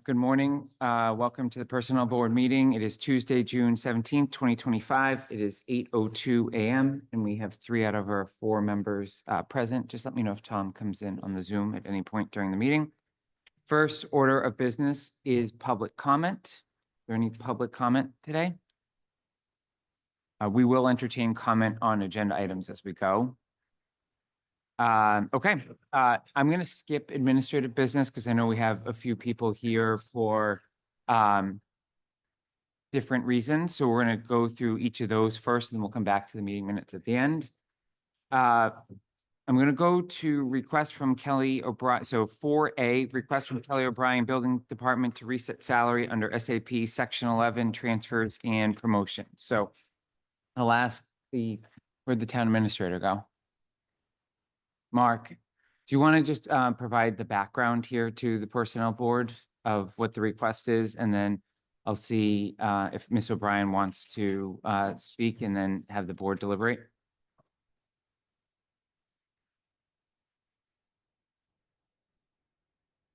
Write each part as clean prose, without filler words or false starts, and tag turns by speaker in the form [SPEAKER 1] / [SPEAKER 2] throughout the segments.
[SPEAKER 1] Good morning. Welcome to the Personnel Board meeting. It is Tuesday, June 17th, 2025. It is 8:02 a.m. and we have 3 out of our 4 members present. Just let me know if Tom comes in on the Zoom at any point during the meeting. First order of business is public comment. Is there any public comment today? We will entertain comment on agenda items as we go. Okay, I'm going to skip administrative business because I know we have a few people here for different reasons. So we're going to go through each of those first, and then we'll come back to the meeting minutes at the end. I'm going to go to request from Kelly O'Brien. So 4A, request from Kelly O'Brien, Building Department to reset salary under SAP Section 11, transfers and promotions. So I'll ask where'd the town administrator go? Mark, do you want to just provide the background here to the personnel board of what the request is? And then I'll see if Ms. O'Brien wants to speak and then have the board deliberate.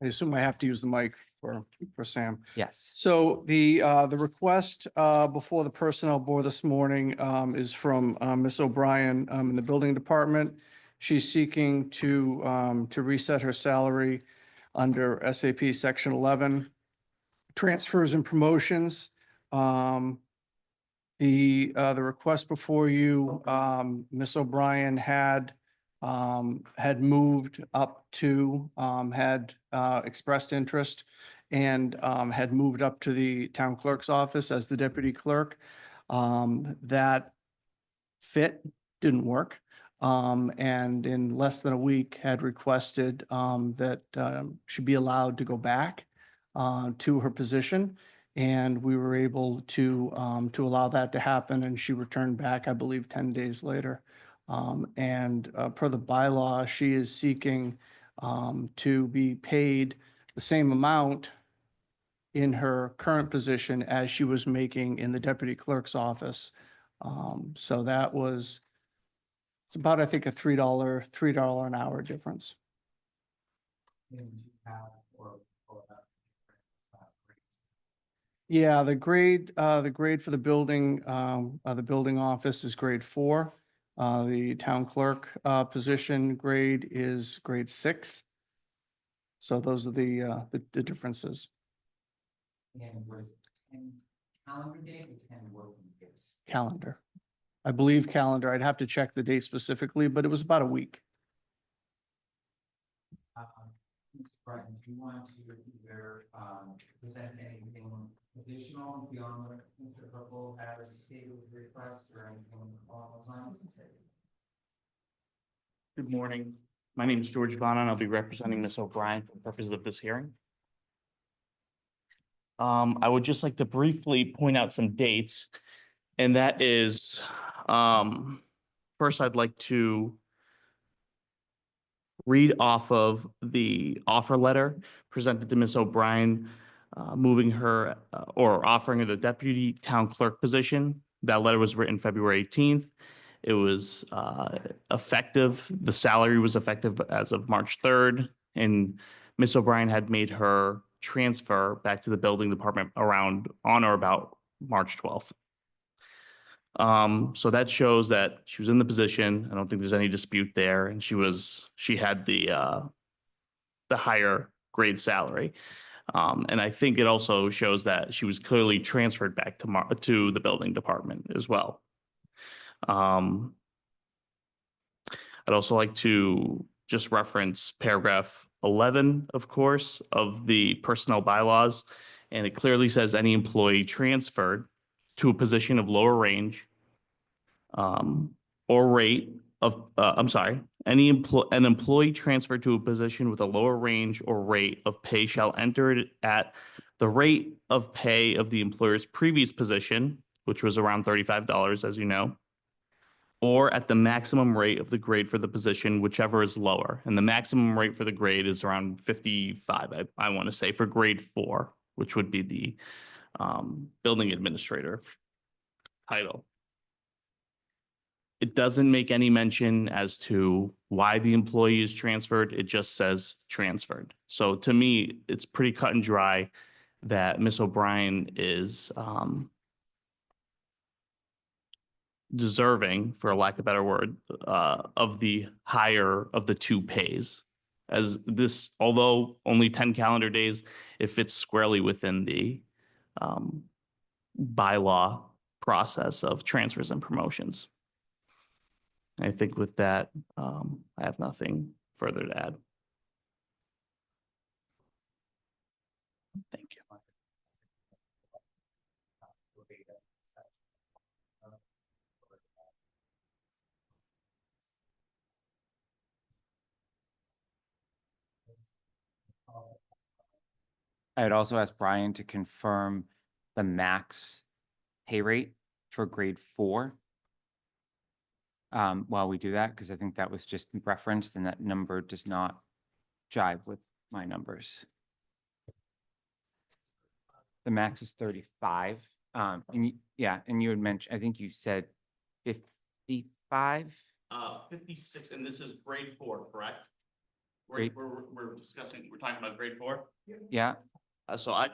[SPEAKER 2] I assume I have to use the mic for Sam.
[SPEAKER 1] Yes.
[SPEAKER 2] So the request before the personnel board this morning is from Ms. O'Brien in the building department. She's seeking to reset her salary under SAP Section 11, transfers and promotions. The request before you, Ms. O'Brien had moved up to, had expressed interest and had moved up to the town clerk's office as the deputy clerk. That fit didn't work. And in less than a week had requested that she be allowed to go back to her position. And we were able to allow that to happen. And she returned back, I believe, 10 days later. And per the bylaw, she is seeking to be paid the same amount in her current position as she was making in the deputy clerk's office. So that was, it's about, I think, a $3 an hour difference. Yeah, the grade for the building office is grade 4. The town clerk position grade is grade 6. So those are the differences.
[SPEAKER 1] And was it 10 calendar days or 10 working days? Calendar.
[SPEAKER 2] I believe calendar. I'd have to check the date specifically, but it was about a week.
[SPEAKER 1] Mr. Brighton, do you want to either present anything additional beyond what Mr. Purple has stated with the request or anything along those lines?
[SPEAKER 3] Good morning. My name is George Bonan. I'll be representing Ms. O'Brien for the purposes of this hearing. I would just like to briefly point out some dates, and that is, first I'd like to read off of the offer letter presented to Ms. O'Brien, moving her or offering her the deputy town clerk position. That letter was written February 18th. It was effective. The salary was effective as of March 3rd, and Ms. O'Brien had made her transfer back to the building department on or about March 12th. So that shows that she was in the position. I don't think there's any dispute there, and she had the higher grade salary. And I think it also shows that she was clearly transferred back to the building department as well. I'd also like to just reference paragraph 11, of course, of the personnel bylaws. And it clearly says any employee transferred to a position of lower range or rate of, an employee transferred to a position with a lower range or rate of pay shall enter it at the rate of pay of the employer's previous position, which was around $35, as you know, or at the maximum rate of the grade for the position, whichever is lower. And the maximum rate for the grade is around 55, I want to say, for grade 4, which would be the building administrator title. It doesn't make any mention as to why the employee is transferred. It just says transferred. So to me, it's pretty cut and dry. that Ms. O'Brien is deserving, for lack of a better word, of the higher of the two pays. As this, although only 10 calendar days, it fits squarely within the bylaw process of transfers and promotions. I think with that, I have nothing further to add. Thank you.
[SPEAKER 1] I'd also ask Brian to confirm the max pay rate for grade 4. While we do that, because I think that was just referenced and that number does not jive with my numbers. The max is 35. Yeah, and you had mentioned, I think you said 55.
[SPEAKER 3] 56, and this is grade 4, correct?
[SPEAKER 1] Grade-
[SPEAKER 3] We're discussing, we're talking about grade 4?
[SPEAKER 1] Yeah,
[SPEAKER 3] So I,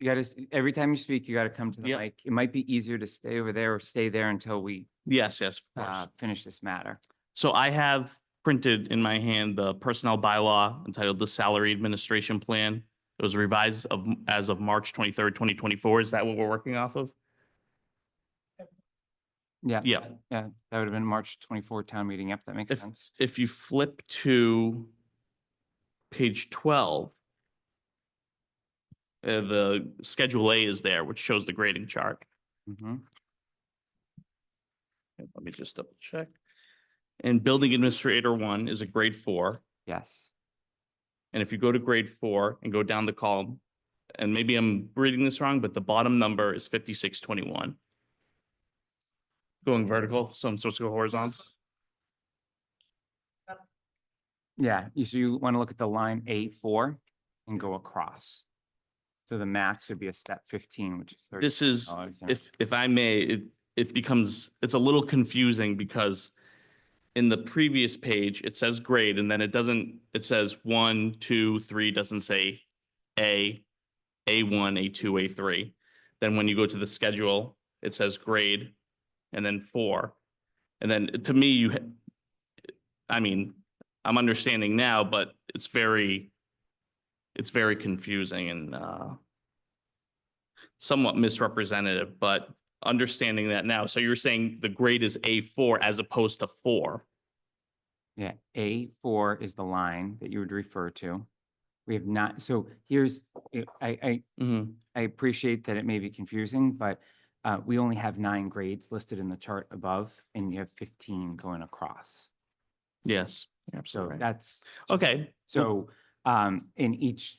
[SPEAKER 1] you gotta, every time you speak, you gotta come to the
[SPEAKER 3] Yep.
[SPEAKER 1] mic. It might be easier to stay over there or stay there until we
[SPEAKER 3] yes, of course.
[SPEAKER 1] finish this matter.
[SPEAKER 3] So I have printed in my hand the personnel bylaw entitled the Salary Administration Plan. It was revised as of March 23rd, 2024. Is that what we're working off of?
[SPEAKER 1] Yeah,
[SPEAKER 3] Yeah.
[SPEAKER 1] yeah, that would have been March 24 town meeting. Yep, that makes sense.
[SPEAKER 3] If you flip to page 12, the Schedule A is there, which shows the grading chart.
[SPEAKER 1] Mhm.
[SPEAKER 3] Let me just double check. And Building Administrator 1 is a grade 4.
[SPEAKER 1] Yes.
[SPEAKER 3] And if you go to grade 4 and go down the column, and maybe I'm reading this wrong, but the bottom number is 5621. Going vertical, so I'm supposed to go horizontal.
[SPEAKER 1] Yeah, so you want to look at the line A4 and go across. So the max would be a step 15, which is
[SPEAKER 3] This is,
[SPEAKER 1] $30.
[SPEAKER 3] if I may, it becomes, it's a little confusing because in the previous page, it says grade, and then it says 1, 2, 3, doesn't say A, A1, A2, A3. Then when you go to the schedule, it says grade, and then 4. And then to me, I mean, I'm understanding now, but it's very confusing and somewhat misrepresentative, but understanding that now. So you're saying the grade is A4 as opposed to 4.
[SPEAKER 1] Yeah, A4 is the line that you would refer to. We have not, so here's, I appreciate that it may be confusing, but we only have 9 grades listed in the chart above, and you have 15 going across.
[SPEAKER 3] Yes,
[SPEAKER 1] So
[SPEAKER 3] absolutely.
[SPEAKER 1] that's,
[SPEAKER 3] Okay.
[SPEAKER 1] so in each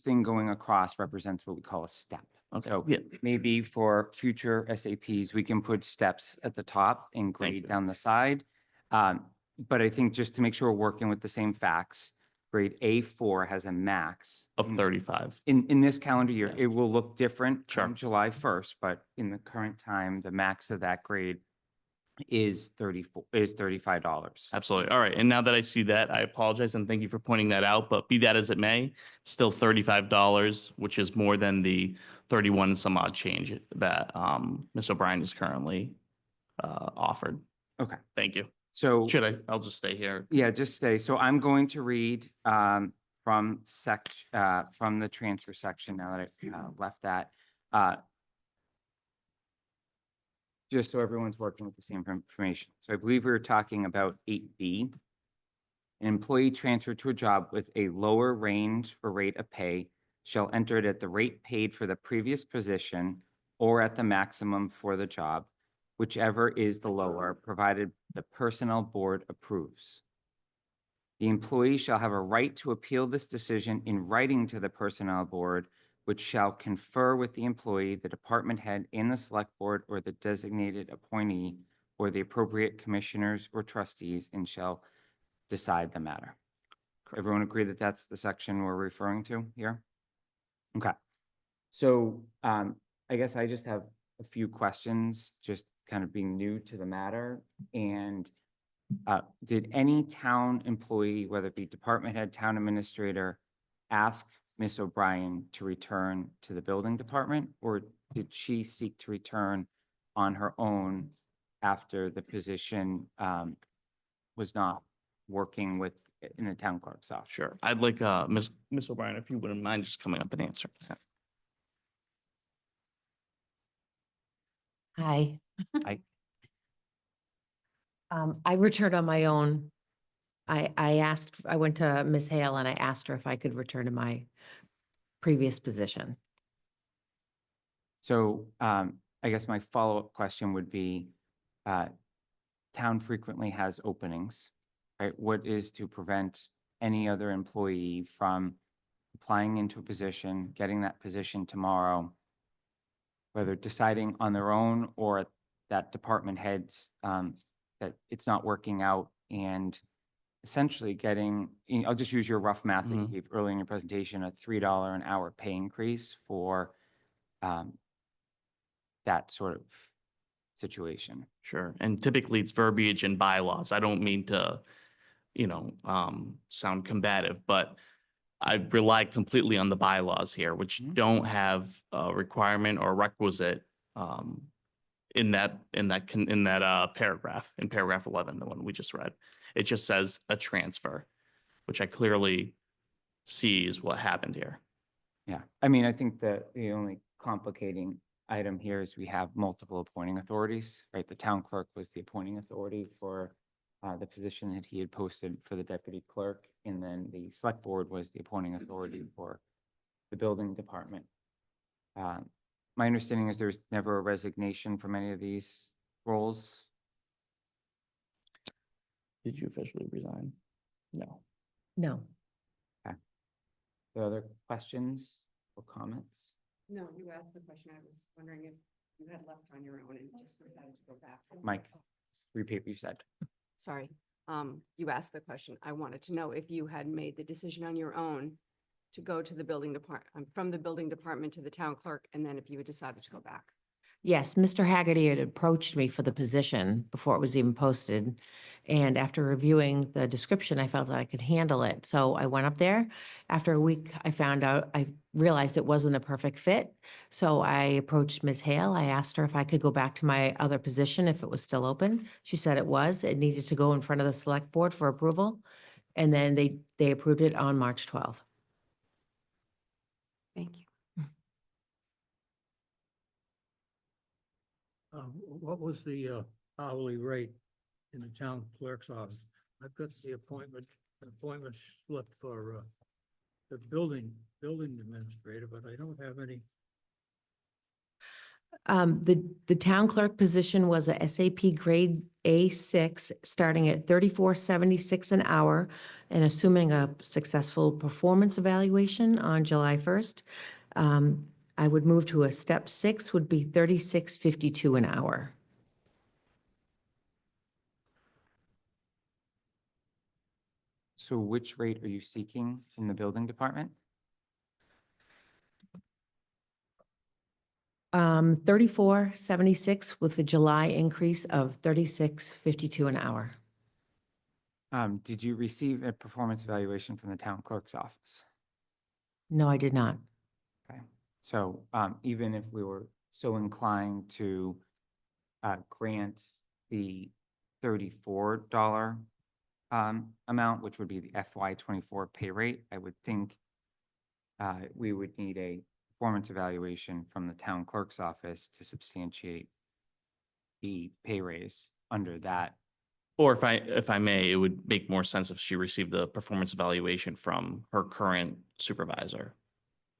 [SPEAKER 1] thing going across represents what we call a step.
[SPEAKER 3] Okay.
[SPEAKER 1] So
[SPEAKER 3] Yeah.
[SPEAKER 1] maybe for future SAPs, we can put steps at the top and grade
[SPEAKER 3] you.
[SPEAKER 1] down the side. But I think just to make sure we're working with the same facts, grade A4 has a max
[SPEAKER 3] Of 35.
[SPEAKER 1] in this calendar year.
[SPEAKER 3] Yes.
[SPEAKER 1] It will look different
[SPEAKER 3] Sure.
[SPEAKER 1] on July 1st, but in the current time, the max of that grade is $35.
[SPEAKER 3] Absolutely. All right. And now that I see that, I apologize and thank you for pointing that out. But be that as it may, still $35, which is more than the 31 and some odd change that Ms. O'Brien is currently offered.
[SPEAKER 1] Okay.
[SPEAKER 3] Thank you.
[SPEAKER 1] So
[SPEAKER 3] I'll just stay here.
[SPEAKER 1] yeah, just stay. So I'm going to read from the transfer section now that I left that. Just so everyone's working with the same information. So I believe we were talking about 8B. An employee transferred to a job with a lower range or rate of pay shall enter it at the rate paid for the previous position or at the maximum for the job, whichever is the lower, provided the personnel board approves. The employee shall have a right to appeal this decision in writing to the personnel board, which shall confer with the employee, the department head, and the select board or the designated appointee or the appropriate commissioners or trustees and shall decide the matter. Everyone agree that that's the section we're referring to here? Okay. So I guess I just have a few questions, just kind of being new to the matter. And did any town employee, whether it be department head, town administrator, ask Ms. O'Brien to return to the building department, or did she seek to return on her own after the position was not working with, in the town clerk's office?
[SPEAKER 3] Sure. I'd like, Ms. O'Brien, if you wouldn't mind just coming up and answering. that.
[SPEAKER 4] Hi.
[SPEAKER 1] Hi.
[SPEAKER 4] I returned on my own. I went to Ms. Hale and I asked her if I could return to my previous position.
[SPEAKER 1] So I guess my follow-up question would be, town frequently has openings, right? What is to prevent any other employee from applying into a position, getting that position tomorrow, whether deciding on their own or that department heads that it's not working out, and essentially getting, I'll just use your rough math that you
[SPEAKER 3] Mhm.
[SPEAKER 1] gave earlier in your presentation, a $3 an hour pay increase for that sort of situation.
[SPEAKER 3] Sure. And typically it's verbiage and bylaws. I don't mean to, sound combative, but I rely completely on the bylaws here, which
[SPEAKER 1] Mhm.
[SPEAKER 3] don't have a requirement or requisite in that paragraph, in paragraph 11, the one we just read. It just says a transfer, which I clearly see is what happened here.
[SPEAKER 1] Yeah, I mean, I think that the only complicating item here is we have multiple appointing authorities, right? The town clerk was the appointing authority for the position that he had posted for the deputy clerk, and then the select board was the appointing authority for the building department. My understanding is there's never a resignation from any of these roles.
[SPEAKER 3] Did you officially resign? No.
[SPEAKER 4] No.
[SPEAKER 1] Are there other questions or comments?
[SPEAKER 5] No, you asked the question. I was wondering if you had left on your own and just decided to go back.
[SPEAKER 1] Mike, repeat what you said.
[SPEAKER 5] Sorry, you asked the question. I wanted to know if you had made the decision on your own to go to the building department, from the building department to the town clerk, and then if you had decided to go back.
[SPEAKER 4] Yes, Mr. Haggerty had approached me for the position before it was even posted. And after reviewing the description, I felt that I could handle it. So I went up there. After a week, I realized it wasn't a perfect fit. So I approached Ms. Hale. I asked her if I could go back to my other position if it was still open. She said it was. It needed to go in front of the select board for approval. And then they approved it on March 12th.
[SPEAKER 5] Thank you.
[SPEAKER 6] What was the hourly rate in the town clerk's office? I've got the appointment slip for the building administrator, but I don't have any.
[SPEAKER 4] The town clerk position was a SAP grade A6, starting at $34.76 an hour, and assuming a successful performance evaluation on July 1st, I would move to a step 6, would be $36.52 an hour.
[SPEAKER 1] So which rate are you seeking in the building department?
[SPEAKER 4] 34.76 with the July increase of $36.52 an hour.
[SPEAKER 1] Did you receive a performance evaluation from the town clerk's office?
[SPEAKER 4] No, I did not.
[SPEAKER 1] Okay, so even if we were so inclined to grant the $34 amount, which would be the FY24 pay rate, I would think we would need a performance evaluation from the town clerk's office to substantiate the pay raise under that.
[SPEAKER 3] Or if I may, it would make more sense if she received the performance evaluation from her current supervisor.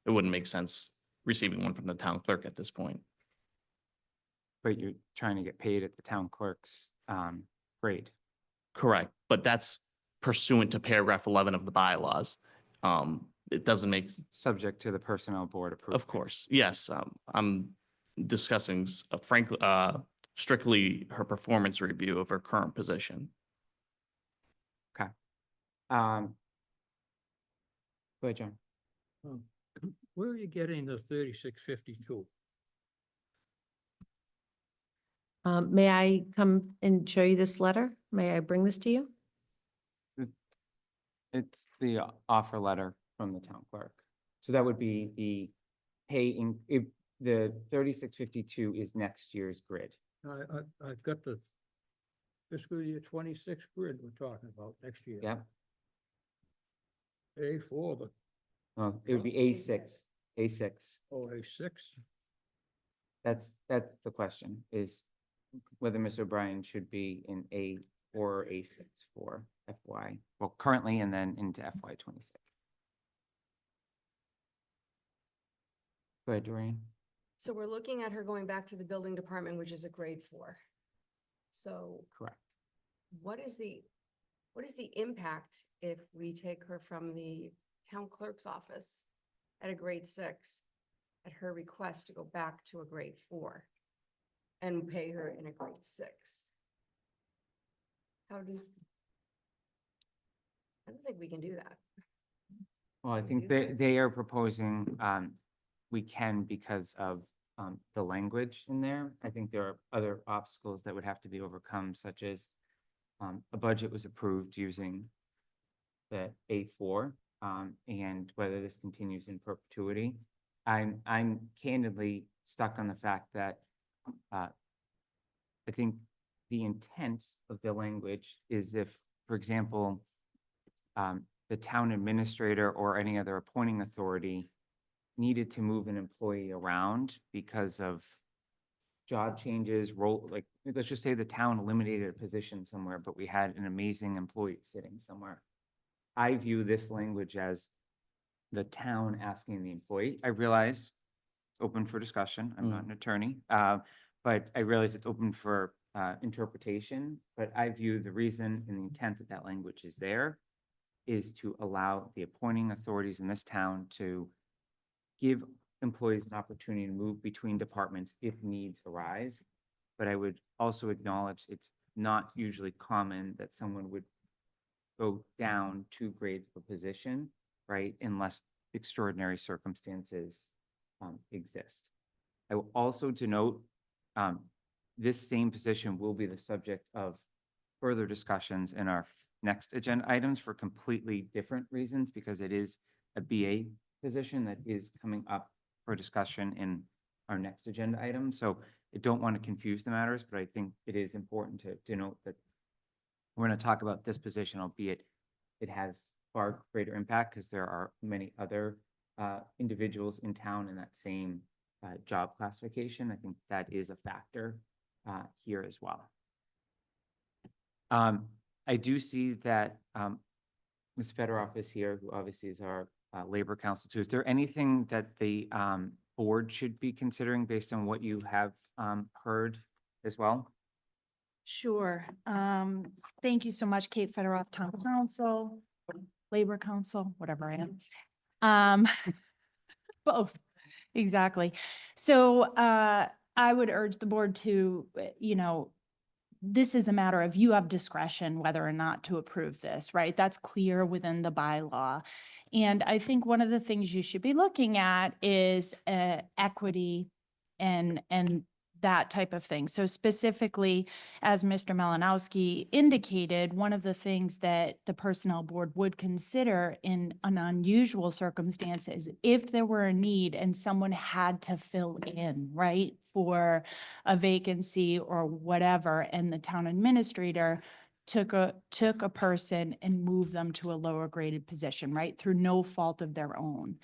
[SPEAKER 3] It wouldn't make sense receiving one from the town clerk at this point.
[SPEAKER 1] But you're trying to get paid at the town clerk's grade.
[SPEAKER 3] Correct, but that's pursuant to paragraph 11 of the bylaws. It doesn't make,
[SPEAKER 1] Subject to the personnel board approval.
[SPEAKER 3] of course, yes, I'm discussing frankly, strictly her performance review of her current position.
[SPEAKER 1] Go ahead, John.
[SPEAKER 6] Where are you getting the 36.52?
[SPEAKER 4] May I come and show you this letter? May I bring this to you?
[SPEAKER 1] It's the offer letter from the town clerk. So that would be the pay in, if the 3652 is next year's grid.
[SPEAKER 6] I've got the fiscal year 26 grid we're talking about next year.
[SPEAKER 1] Yep.
[SPEAKER 6] A4, but,
[SPEAKER 1] Well, it would be A6, A6.
[SPEAKER 6] oh, A6.
[SPEAKER 1] That's the question, is whether Ms. O'Brien should be in A4 or A6 for FY, well, currently and then into FY 26. Go ahead, Doreen.
[SPEAKER 5] So we're looking at her going back to the building department, which is a grade 4. So
[SPEAKER 1] Correct.
[SPEAKER 5] what is the impact if we take her from the town clerk's office at a grade 6 at her request to go back to a grade 4 and pay her in a grade 6? I don't think we can do that.
[SPEAKER 1] Well, I
[SPEAKER 5] Can we
[SPEAKER 1] think
[SPEAKER 5] do
[SPEAKER 1] they,
[SPEAKER 5] that?
[SPEAKER 1] they are proposing, we can because of, the language in there. I think there are other obstacles that would have to be overcome, such as, a budget was approved using the A4, and whether this continues in perpetuity. I'm candidly stuck on the fact that, I think the intent of the language is if, for example, the town administrator or any other appointing authority needed to move an employee around because of job changes, role, like, let's just say the town eliminated a position somewhere, but we had an amazing employee sitting somewhere. I view this language as the town asking the employee. I realize, open for discussion, I'm not an attorney, but I realize it's open for interpretation. But I view the reason and the intent that that language is there is to allow the appointing authorities in this town to give employees an opportunity to move between departments if needs arise. But I would also acknowledge it's not usually common that someone would go down 2 grades of a position, right? Unless extraordinary circumstances exist. I will also denote, this same position will be the subject of further discussions in our next agenda items for completely different reasons, because it is a BA position that is coming up for discussion in our next agenda item. So I don't want to confuse the matters, but I think it is important to denote that we're going to talk about this position, albeit it has far greater impact because there are many other individuals in town in that same job classification. I think that is a factor here as well. I do see that Ms. Fedorov is here, who obviously is our Labor Council too. Is there anything that the board should be considering based on what you have heard as well?
[SPEAKER 7] Sure. Thank you so much, Kate Fedorov, Town Council, Labor Council, whatever I am. Both, exactly. So I would urge the board to, this is a matter of you have discretion whether or not to approve this, right? That's clear within the bylaw. And I think one of the things you should be looking at is equity and that type of thing. So specifically, as Mr. Malinowski indicated, one of the things that the Personnel Board would consider in an unusual circumstance is if there were a need and someone had to fill in, right, for a vacancy or whatever, and the town administrator took a person and moved them to a lower graded position, right, through no fault of their own.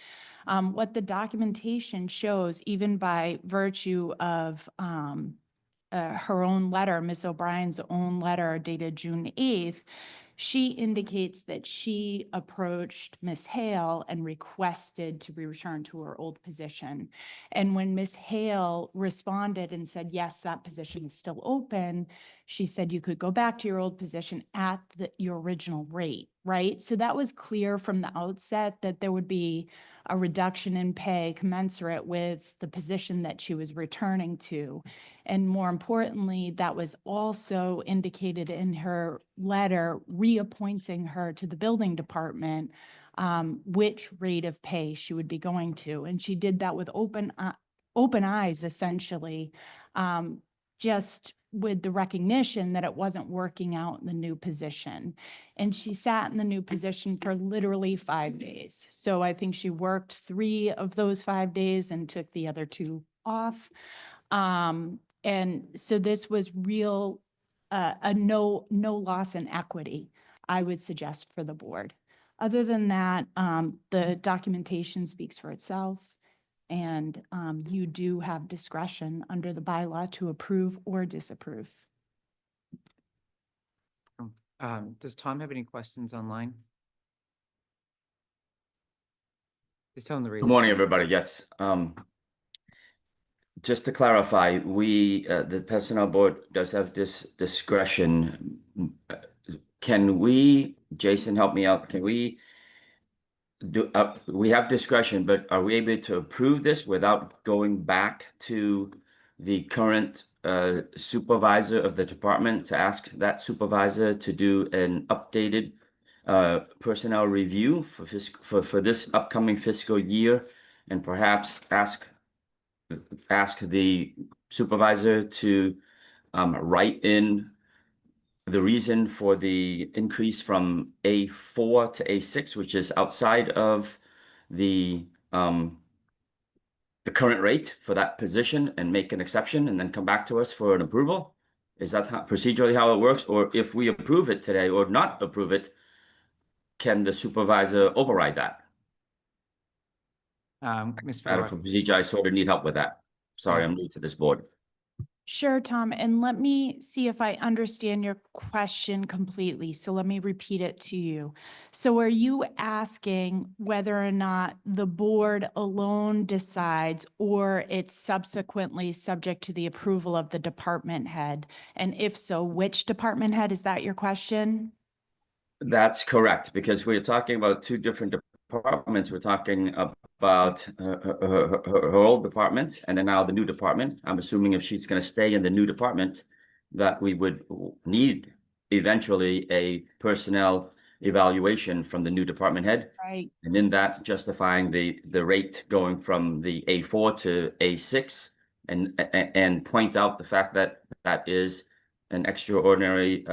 [SPEAKER 7] What the documentation shows, even by virtue of her own letter, Ms. O'Brien's own letter dated June 8th, she indicates that she approached Ms. Hale and requested to be returned to her old position. And when Ms. Hale responded and said, yes, that position is still open, she said you could go back to your old position at your original rate, right? So that was clear from the outset that there would be a reduction in pay commensurate with the position that she was returning to. And more importantly, that was also indicated in her letter reappointing her to the building department, which rate of pay she would be going to. And she did that with open eyes, essentially. just with the recognition that it wasn't working out in the new position. And she sat in the new position for literally 5 days. So I think she worked 3 of those 5 days and took the other 2 off. And so this was real, no loss in equity, I would suggest for the board. Other than that, the documentation speaks for itself. And you do have discretion under the bylaw to approve or disapprove.
[SPEAKER 1] Does Tom have any questions online? Just tell him to raise.
[SPEAKER 8] Good
[SPEAKER 1] his
[SPEAKER 8] morning,
[SPEAKER 1] hand.
[SPEAKER 8] everybody. Yes. Just to clarify, the Personnel Board does have this discretion. Can we, Jason, help me out? Can we we have discretion, but are we able to approve this without going back to the current supervisor of the department to ask that supervisor to do an updated personnel review for this upcoming fiscal year, and perhaps ask the supervisor to write in the reason for the increase from A4 to A6, which is outside of the current rate for that position, and make an exception and then come back to us for an approval? Is that procedurally how it works? Or if we approve it today or not approve it, can the supervisor override that?
[SPEAKER 1] Ms.
[SPEAKER 8] Out of
[SPEAKER 1] Fedorov,
[SPEAKER 8] procedure, I sort of need help with that. Sorry, I'm new to this board.
[SPEAKER 7] Sure, Tom, and let me see if I understand your question completely. So let me repeat it to you. So are you asking whether or not the board alone decides, or it's subsequently subject to the approval of the department head? And if so, which department head? Is that your question?
[SPEAKER 8] That's correct, because we're talking about 2 different departments. We're talking about her old department and then now the new department. I'm assuming if she's going to stay in the new department, that we would need eventually a personnel evaluation from the new department head.
[SPEAKER 7] Right.
[SPEAKER 8] And in that, justifying the rate going from the A4 to A6, and point out the fact that that is an extraordinary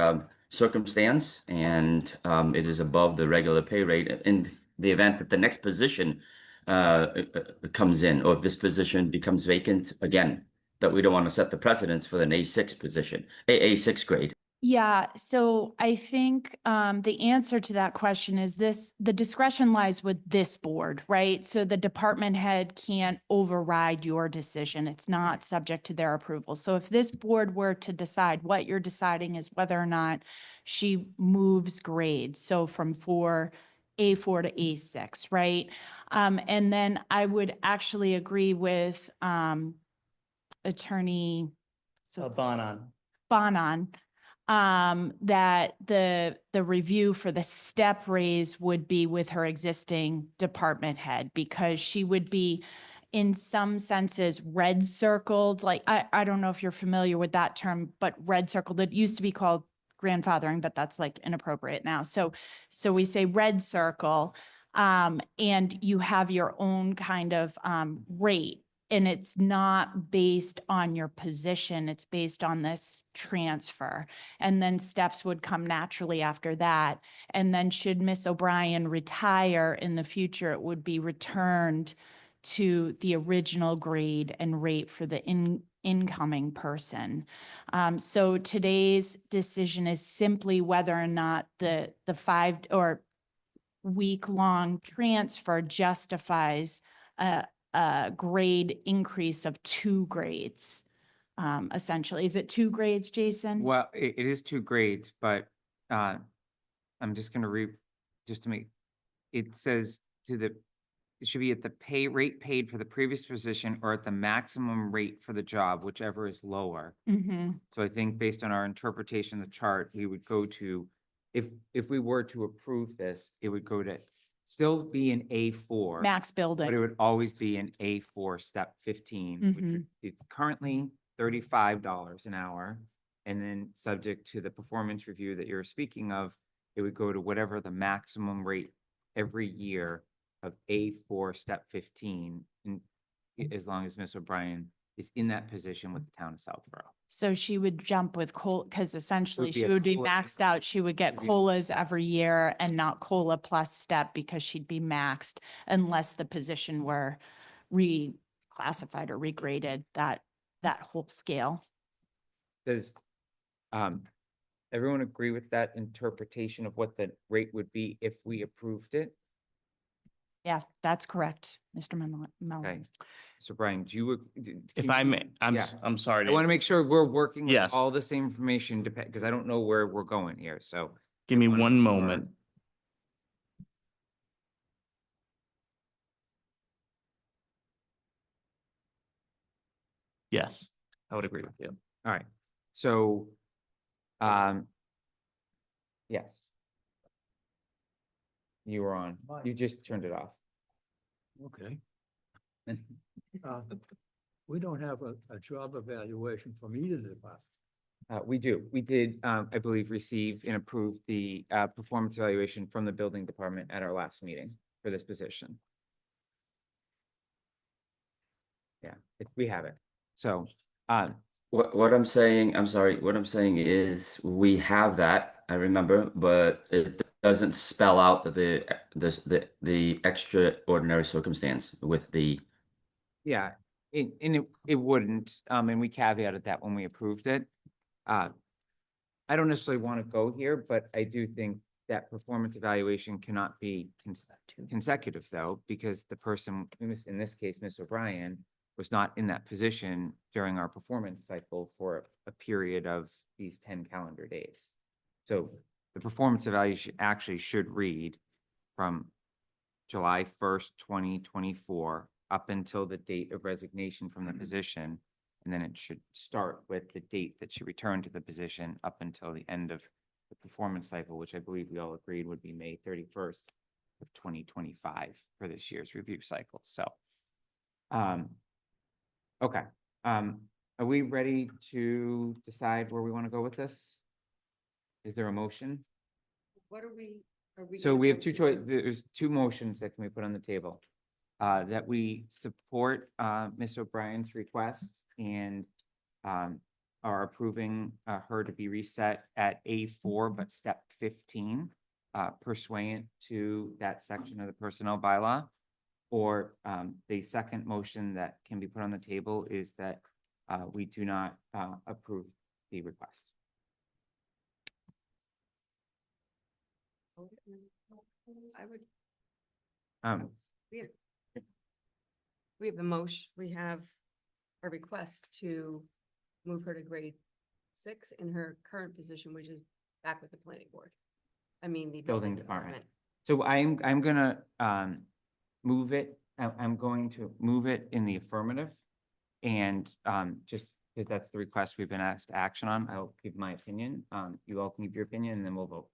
[SPEAKER 8] circumstance, and it is above the regular pay rate in the event that the next position comes in, or if this position becomes vacant again, that we don't want to set the precedence for an A6 position, A6 grade.
[SPEAKER 7] Yeah, so I think the answer to that question is the discretion lies with this board, right? So the department head can't override your decision. It's not subject to their approval. So if this board were to decide, what you're deciding is whether or not she moves grades, so from A4 to A6, right? And then I would actually agree with Attorney Bonan, that the review for the step raise would be with her existing department head, because she would be in some senses red circled. Like, I don't know if you're familiar with that term, but red circled, it used to be called grandfathering, but that's like inappropriate now. So we say red circle, and you have your own kind of rate. And it's not based on your position, it's based on this transfer. And then steps would come naturally after that. And then should Miss O'Brien retire in the future, it would be returned to the original grade and rate for the incoming person. So today's decision is simply whether or not the 5 or week-long transfer justifies a grade increase of 2 grades, essentially. Is it 2 grades, Jason?
[SPEAKER 1] well, it is 2 grades, but I'm just going to read, just to make, it says it should be at the pay rate paid for the previous position or at the maximum rate for the job, whichever is lower.
[SPEAKER 7] Mm-hmm.
[SPEAKER 1] So I think based on our interpretation of the chart, we would go to, if we were to approve this, it would go to still be an A4.
[SPEAKER 7] Max
[SPEAKER 1] But it
[SPEAKER 7] building.
[SPEAKER 1] would always be an A4 step 15, which
[SPEAKER 7] Mhm.
[SPEAKER 1] it's currently $35 an hour. And then subject to the performance review that you're speaking of, it would go to whatever the maximum rate every year of A4 step 15. And as long as Ms. O'Brien is in that position with the town of Southborough.
[SPEAKER 7] So she would jump with because essentially
[SPEAKER 1] be
[SPEAKER 7] she
[SPEAKER 1] a
[SPEAKER 7] would be
[SPEAKER 1] COLA
[SPEAKER 7] maxed out. She would get
[SPEAKER 1] Would be
[SPEAKER 7] COLAs every year and not COLA plus step because she'd be maxed unless the position were reclassified or regraded, that whole scale.
[SPEAKER 1] Does everyone agree with that interpretation of what the rate would be if we approved it?
[SPEAKER 7] Yeah, that's correct, Mr. Mellon.
[SPEAKER 1] Okay. So Brian, do you?
[SPEAKER 3] If
[SPEAKER 1] can
[SPEAKER 3] I
[SPEAKER 1] you-
[SPEAKER 3] may,
[SPEAKER 1] yeah.
[SPEAKER 3] I'm sorry.
[SPEAKER 1] I want to make sure we're working with
[SPEAKER 3] Yes.
[SPEAKER 1] all the same information, because I don't know where we're going here, so.
[SPEAKER 3] Give me
[SPEAKER 1] wanna
[SPEAKER 3] one
[SPEAKER 1] make sure-
[SPEAKER 3] moment. Yes, I would agree with you.
[SPEAKER 1] All right, so, yes. You were on, you just turned it off.
[SPEAKER 6] Okay. We don't have a job evaluation from either department.
[SPEAKER 1] We do. We did, I believe, receive and approve the performance evaluation from the building department at our last meeting for this position. Yeah, we have it. So,
[SPEAKER 8] What I'm saying, I'm sorry, what I'm saying is we have that, I remember, but it doesn't spell out the extraordinary circumstance with the,
[SPEAKER 1] yeah, it wouldn't, and we caveated that when we approved it. I don't necessarily want to go here, but I do think that performance evaluation cannot be consecutive though, because the person, in this case, Ms. O'Brien, was not in that position during our performance cycle for a period of these 10 calendar days. So the performance evaluation actually should read from July 1st, 2024, up until the date of resignation from the position. And then it should start with the date that she returned to the position up until the end of the performance cycle, which I believe we all agreed would be May 31st of 2025 for this year's review cycle. So, okay. Are we ready to decide where we want to go with this? Is there a motion?
[SPEAKER 5] What are we?
[SPEAKER 1] So we have two choices. There's two motions that can be put on the table. That we support Ms. O'Brien's request and are approving her to be reset at A4, but step 15, pursuant to that section of the personnel bylaw. Or the second motion that can be put on the table is that we do not approve the request.
[SPEAKER 5] I would,
[SPEAKER 1] Um,
[SPEAKER 5] we have the motion, we have a request to move her to grade 6 in her current position, which is back with the planning board. I mean, the
[SPEAKER 1] Building
[SPEAKER 5] building
[SPEAKER 1] department.
[SPEAKER 5] department.
[SPEAKER 1] So I'm gonna move it, I'm going to move it in the affirmative. And just because that's the request we've been asked to action on, I'll give my opinion. You all can give your opinion and then we'll vote.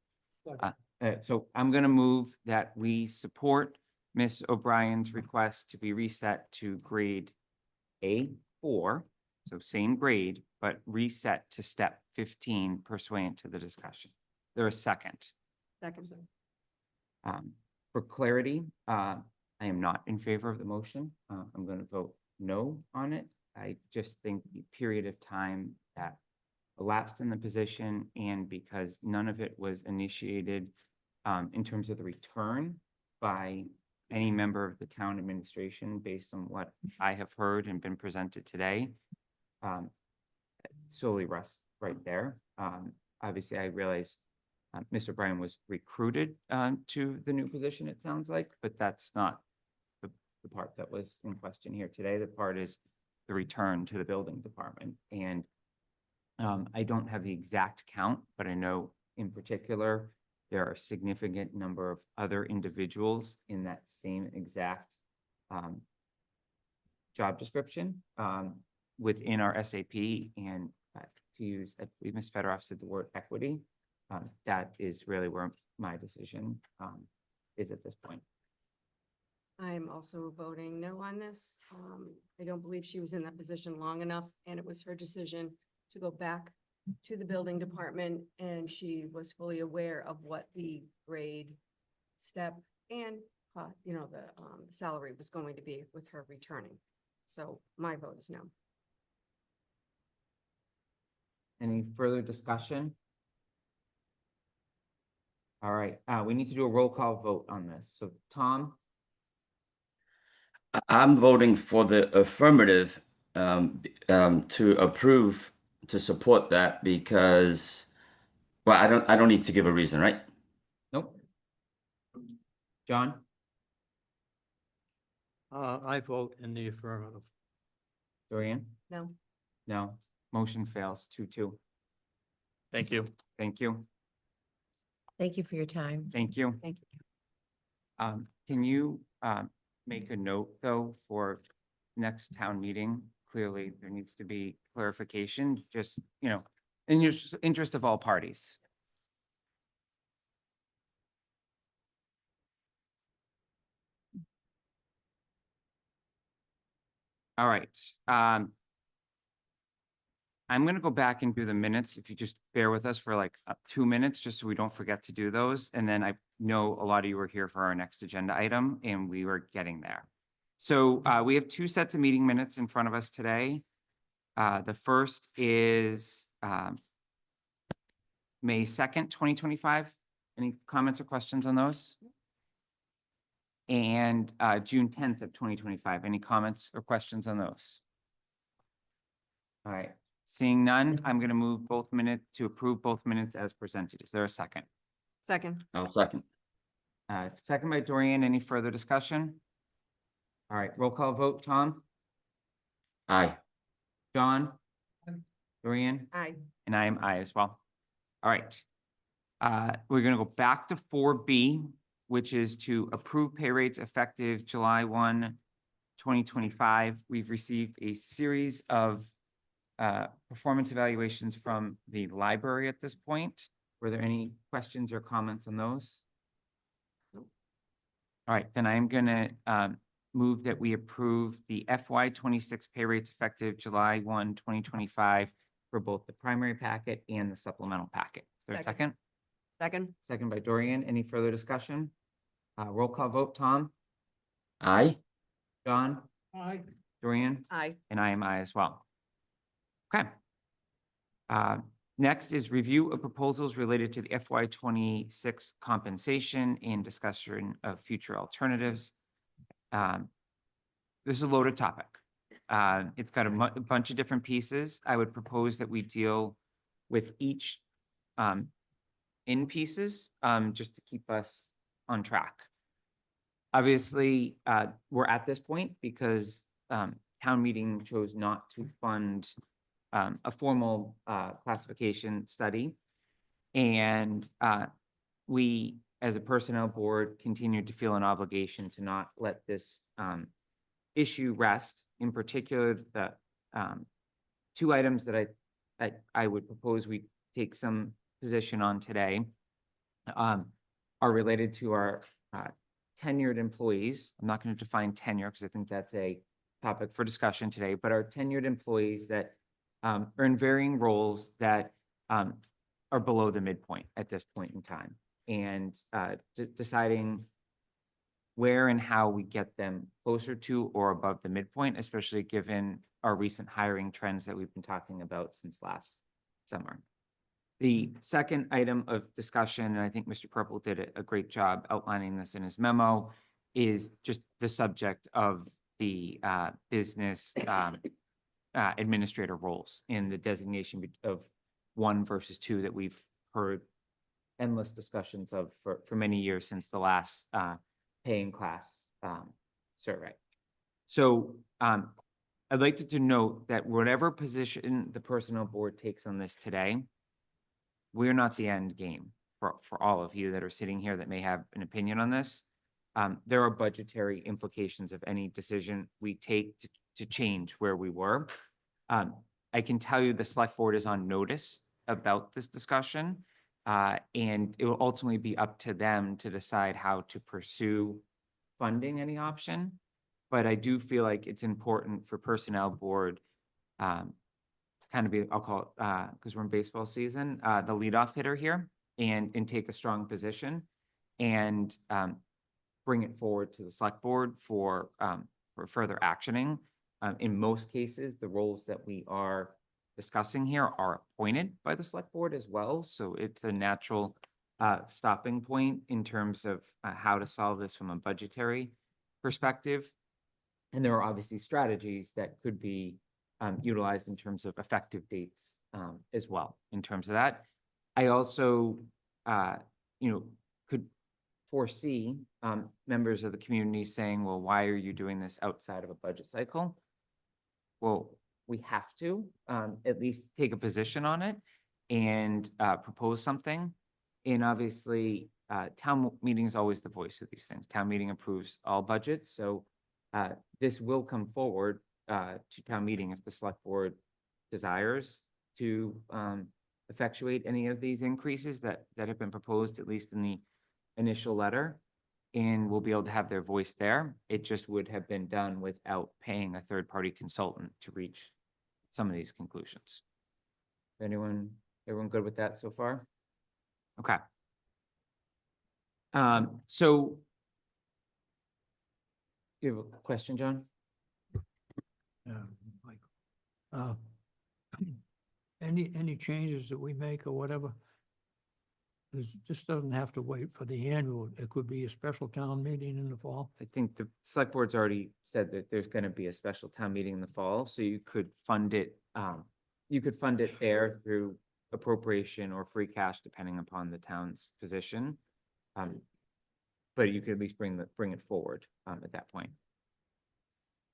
[SPEAKER 1] So I'm gonna move that we support Ms. O'Brien's request to be reset to grade A4, so same grade, but reset to step 15 pursuant to the discussion. There a second?
[SPEAKER 5] Second.
[SPEAKER 1] For clarity, I am not in favor of the motion. I'm going to vote no on it. I just think the period of time that elapsed in the position and because none of it was initiated in terms of the return by any member of the town administration based on what I have heard and been presented today, solely rests right there. Obviously, I realize Mr. O'Brien was recruited to the new position, it sounds like, but that's not the part that was in question here today. The part is the return to the building department. And I don't have the exact count, but I know in particular, there are a significant number of other individuals in that same exact job description within our SAP. And to use, I believe Ms. Fedorov said the word equity. That is really where my decision is at this point.
[SPEAKER 5] I'm also voting no on this. I don't believe she was in that position long enough, and it was her decision to go back to the building department, and she was fully aware of what the grade, step, and, the salary was going to be with her returning. So my vote is no.
[SPEAKER 1] Any further discussion? All right, we need to do a roll call vote on this. So Tom,
[SPEAKER 8] I'm voting for the affirmative to approve, to support that because, well, I don't need to give a reason, right?
[SPEAKER 1] nope. John,
[SPEAKER 6] I vote in the affirmative.
[SPEAKER 1] Dorian,
[SPEAKER 5] No,
[SPEAKER 1] no, motion fails 2-2.
[SPEAKER 3] Thank you.
[SPEAKER 1] Thank you,
[SPEAKER 4] Thank you for your time.
[SPEAKER 1] thank you.
[SPEAKER 5] thank you.
[SPEAKER 1] Can you make a note, though, for next town meeting? Clearly, there needs to be clarification, just, you know, in your interest of all parties. All right, I'm gonna go back and do the minutes, if you just bear with us for like 2 minutes, just so we don't forget to do those. And then I know a lot of you were here for our next agenda item, and we were getting there. So we have 2 sets of meeting minutes in front of us today. The first is May 2nd, 2025. Any comments or questions on those? And June 10th of 2025. Any comments or questions on those? All right, seeing none, I'm going to move both minutes to approve both minutes as presented. Is there a second?
[SPEAKER 5] Second,
[SPEAKER 8] I'll second.
[SPEAKER 1] Second by Dorian. Any further discussion? All right, roll call vote. Tom,
[SPEAKER 8] Aye.
[SPEAKER 1] John, Dorian,
[SPEAKER 5] aye.
[SPEAKER 1] and I am I as well. All right. We're going to go back to 4B, which is to approve pay rates effective July 1, 2025. We've received a series of performance evaluations from the library at this point. Were there any questions or comments on those? All right, then I'm going to move that we approve the FY26 pay rates effective July 1, 2025 for both the primary packet and the supplemental packet. Is there a second?
[SPEAKER 5] Second,
[SPEAKER 1] Second by Dorian. Any further discussion? Roll call vote. Tom,
[SPEAKER 8] Aye.
[SPEAKER 1] John,
[SPEAKER 6] Aye.
[SPEAKER 1] Dorian,
[SPEAKER 5] aye.
[SPEAKER 1] and I am I as well. Okay. Next is review of proposals related to the FY26 compensation and discussion of future alternatives. This is a loaded topic. It's got a bunch of different pieces. I would propose that we deal with each in pieces, just to keep us on track. Obviously, we're at this point because town meeting chose not to fund a formal classification study. And we, as a personnel board, continued to feel an obligation to not let this issue rest. In particular, the 2 items that I would propose we take some position on today are related to our tenured employees. I'm not going to define tenure because I think that's a topic for discussion today, but our tenured employees that are in varying roles that are below the midpoint at this point in time, and deciding where and how we get them closer to or above the midpoint, especially given our recent hiring trends that we've been talking about since last summer. The second item of discussion, and I think Mr. Purple did a great job outlining this in his memo, is just the subject of the business administrator roles in the designation of 1 versus 2 that we've heard endless discussions of for many years since the last paying class survey. So I'd like to note that whatever position the personnel board takes on this today, we're not the end game for all of you that are sitting here that may have an opinion on this. There are budgetary implications of any decision we take to change where we were. I can tell you the select board is on notice about this discussion, and it will ultimately be up to them to decide how to pursue funding any option. But I do feel like it's important for personnel board to kind of be, I'll call it, because we're in baseball season, the leadoff hitter here, and take a strong position and bring it forward to the select board for further actioning. In most cases, the roles that we are discussing here are appointed by the select board as well. So it's a natural stopping point in terms of how to solve this from a budgetary perspective. And there are obviously strategies that could be utilized in terms of effective dates as well, in terms of that. I also, could foresee members of the community saying, well, why are you doing this outside of a budget cycle? Well, we have to at least take a position on it and propose something. And obviously, town meeting is always the voice of these things. Town meeting approves all budgets, so this will come forward to town meeting if the select board desires to effectuate any of these increases that have been proposed, at least in the initial letter. And we'll be able to have their voice there. It just would have been done without paying a third-party consultant to reach some of these conclusions. Everyone good with that so far? Okay. So you have a question, John?
[SPEAKER 6] Mike. Uh, Any changes that we make or whatever? This doesn't have to wait for the annual. It could be a special town meeting in the fall.
[SPEAKER 1] I think the select board's already said that there's gonna be a special town meeting in the fall, so you could fund it, there through appropriation or free cash, depending upon the town's position. But you could at least bring it forward, at that point.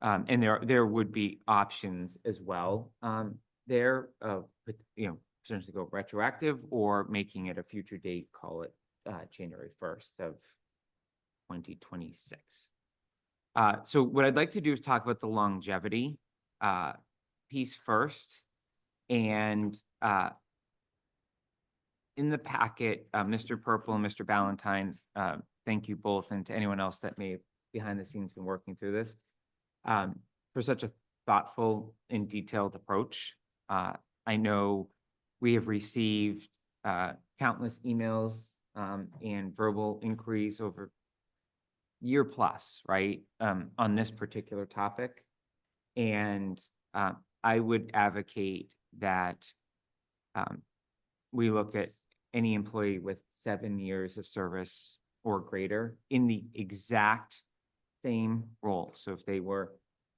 [SPEAKER 1] And there would be options as well, potentially go retroactive or making it a future date, call it, January 1st of 2026. So what I'd like to do is talk about the longevity, piece first. And, in the packet, Mr. Purple and Mr. Ballantyne, thank you both, and to anyone else that may behind the scenes been working through this, for such a thoughtful and detailed approach. I know we have received countless emails and verbal inquiries over year plus, right, on this particular topic. And I would advocate that we look at any employee with 7 years of service or greater in the exact same role. So if they were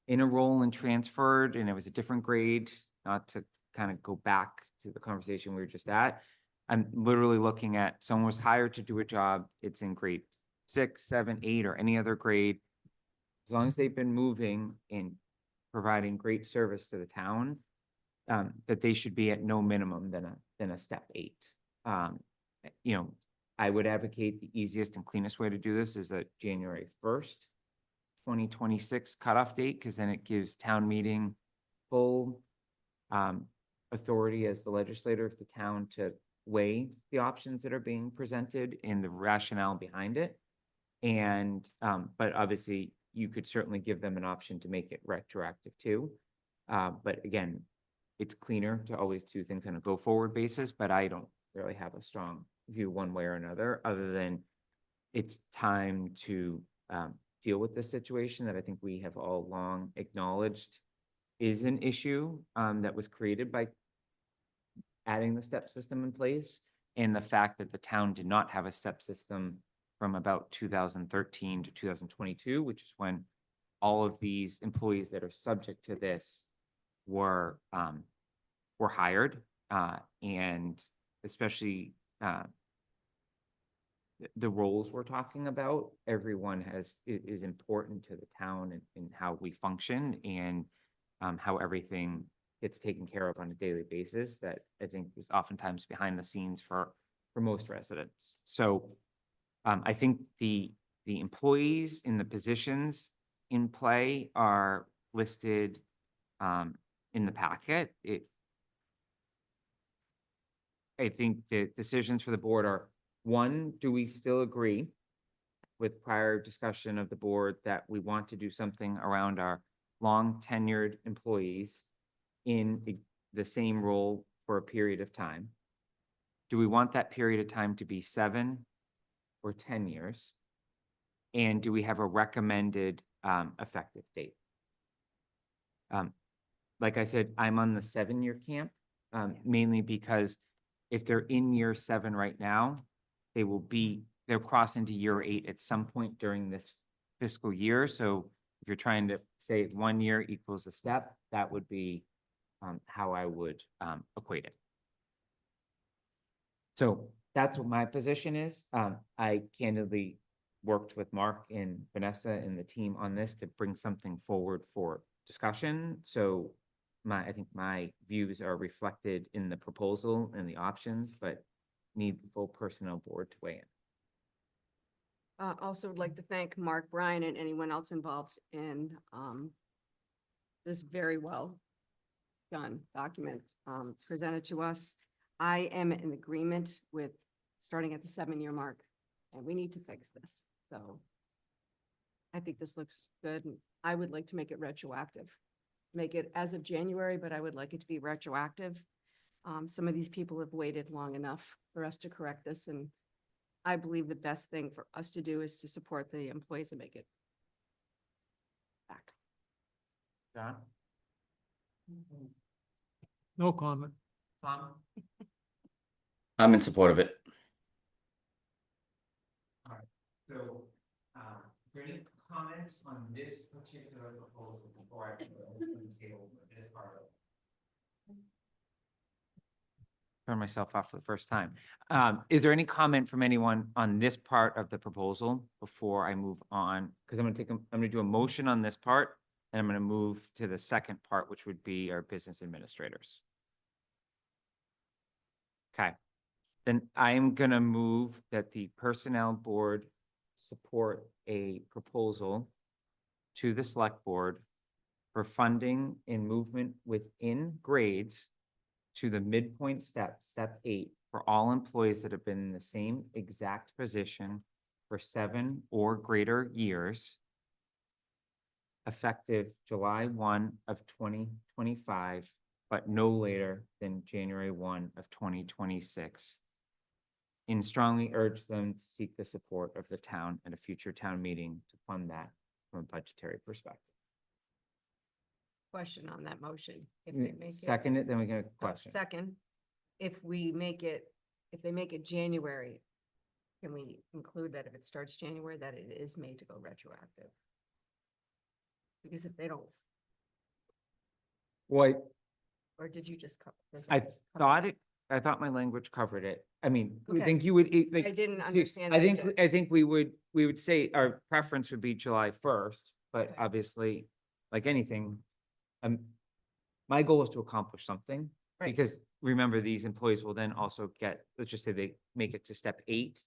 [SPEAKER 1] in a role and transferred and it was a different grade, not to kind of go back to the conversation we were just at, I'm literally looking at someone was hired to do a job, it's in grade 6, 7, 8, or any other grade. As long as they've been moving and providing great service to the town, that they should be at no minimum than a step 8. I would advocate the easiest and cleanest way to do this is a January 1st, 2026 cutoff date, because then it gives town meeting full authority as the legislator of the town to weigh the options that are being presented and the rationale behind it. And, but obviously you could certainly give them an option to make it retroactive too. But again, it's cleaner to always do things on a go forward basis, but I don't really have a strong view one way or another, other than it's time to deal with this situation that I think we have all long acknowledged is an issue that was created by adding the step system in place, and the fact that the town did not have a step system from about 2013 to 2022, which is when all of these employees that are subject to this were hired, and especially the roles we're talking about, everyone is important to the town and how we function and how everything gets taken care of on a daily basis, that I think is oftentimes behind the scenes for most residents. So I think the employees in the positions in play are listed in the packet. I think the decisions for the board are, one, do we still agree with prior discussion of the board that we want to do something around our long tenured employees in the same role for a period of time? Do we want that period of time to be 7 or 10 years? And do we have a recommended effective date? like I said, I'm on the 7-year camp, mainly because if they're in year 7 right now, they'll cross into year 8 at some point during this fiscal year. So if you're trying to say 1 year equals a step, that would be how I would equate it. So that's what my position is. I candidly worked with Mark and Vanessa and the team on this to bring something forward for discussion. So I think my views are reflected in the proposal and the options, but need the full personnel board to weigh in.
[SPEAKER 5] Also would like to thank Mark, Brian, and anyone else involved in this very well done document presented to us. I am in agreement with starting at the 7-year mark, and we need to fix this. So I think this looks good, and I would like to make it retroactive. Make it as of January, but I would like it to be retroactive. Some of these people have waited long enough for us to correct this, and I believe the best thing for us to do is to support the employees and make it back.
[SPEAKER 1] John?
[SPEAKER 6] No comment.
[SPEAKER 1] Tom?
[SPEAKER 8] I'm in support of it.
[SPEAKER 1] So, is there any comment on this particular proposal before I open the table for this part of it? Turn myself off for the first time. Is there any comment from anyone on this part of the proposal before I move on? Because I'm gonna do a motion on this part, and I'm gonna move to the second part, which would be our business administrators. Okay, then I'm gonna move that the personnel board support a proposal to the select board for funding and movement within grades to the midpoint step, step 8, for all employees that have been in the same exact position for 7 or greater years, effective July 1 of 2025, but no later than January 1 of 2026. And strongly urge them to seek the support of the town at a future town meeting to fund that from a budgetary perspective.
[SPEAKER 5] Question on that motion. If they make it.
[SPEAKER 1] Second it, then we get a
[SPEAKER 5] Oh,
[SPEAKER 1] question.
[SPEAKER 5] Second, if they make it January, can we include that if it starts January, that it is made to go retroactive? Because if they don't,
[SPEAKER 1] Well,
[SPEAKER 5] or did you just cover? does
[SPEAKER 1] I
[SPEAKER 5] that cover
[SPEAKER 1] thought
[SPEAKER 5] that?
[SPEAKER 1] I thought my language covered it. I mean, I
[SPEAKER 5] Okay.
[SPEAKER 1] think you would,
[SPEAKER 5] I didn't understand.
[SPEAKER 1] I
[SPEAKER 5] that it
[SPEAKER 1] think,
[SPEAKER 5] did.
[SPEAKER 1] I think we would say our preference would be July 1st, but
[SPEAKER 5] Okay.
[SPEAKER 1] obviously, like anything, my goal is to accomplish something.
[SPEAKER 5] Right.
[SPEAKER 1] Because remember, these employees will then also get, let's just say they make it to step 8.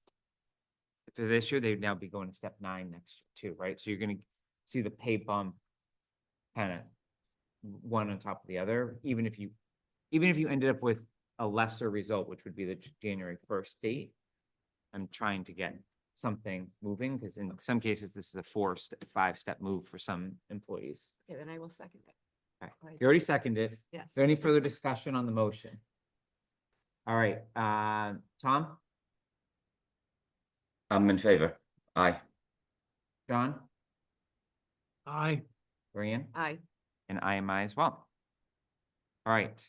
[SPEAKER 1] For this year, they'd now be going to step 9 next year too, right? So you're gonna see the pay bump kind of one on top of the other, even if you ended up with a lesser result, which would be the January 1st date. I'm trying to get something moving, because in some cases, this is a 5-step move for some employees.
[SPEAKER 5] Okay, then I will second it.
[SPEAKER 1] Okay.
[SPEAKER 5] Right.
[SPEAKER 1] You already seconded. Is
[SPEAKER 5] Yes.
[SPEAKER 1] there any further discussion on the motion? All right, Tom,
[SPEAKER 8] I'm in favor. Aye.
[SPEAKER 1] John,
[SPEAKER 6] Aye.
[SPEAKER 1] Brian,
[SPEAKER 5] Aye.
[SPEAKER 1] and I am I as well. All right.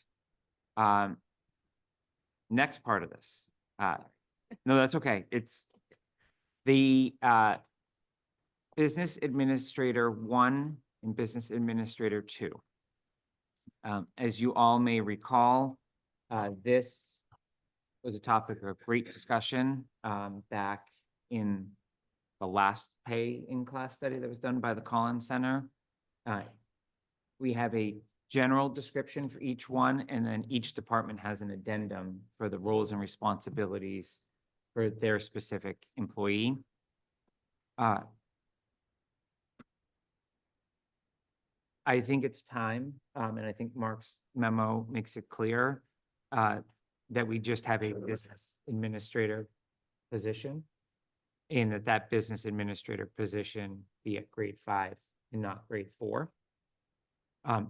[SPEAKER 1] Next part of this, no, that's okay. It's the, Business Administrator 1 and Business Administrator 2. As you all may recall, this was a topic of great discussion, back in the last pay in class study that was done by the Collins Center. We have a general description for each one, and then each department has an addendum for the roles and responsibilities for their specific employee. I think it's time, and I think Mark's memo makes it clear, that we just have a business administrator position, and that business administrator position be at grade 5 and not grade 4.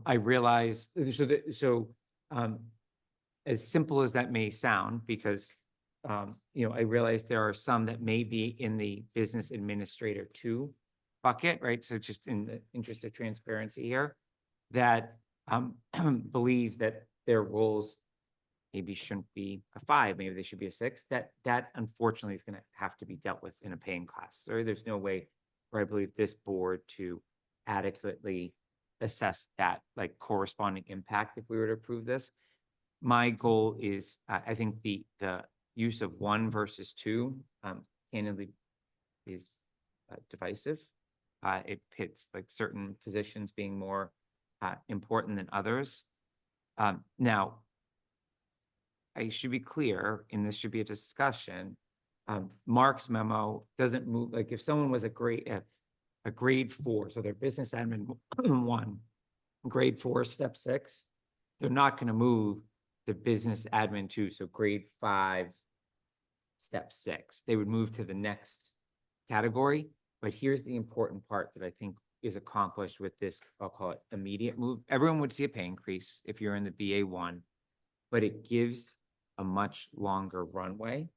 [SPEAKER 1] I realize, as simple as that may sound, because, I realize there are some that may be in the business administrator 2 bucket, right? So just in the interest of transparency here, that believe that their roles maybe shouldn't be a 5, maybe they should be a 6, that unfortunately is gonna have to be dealt with in a paying class. So there's no way for, I believe, this board to adequately assess that like corresponding impact if we were to approve this. My goal is, I think the use of 1 versus 2, candidly is divisive. It pits like certain positions being more important than others. Now, I should be clear, and this should be a discussion. Mark's memo doesn't move, like if someone was a grade 4, so they're business admin 1, grade 4, step 6, they're not gonna move to business admin 2, so grade 5, step 6. They would move to the next category. But here's the important part that I think is accomplished with this, I'll call it immediate move. Everyone would see a pay increase if you're in the BA1, but it gives a much longer runway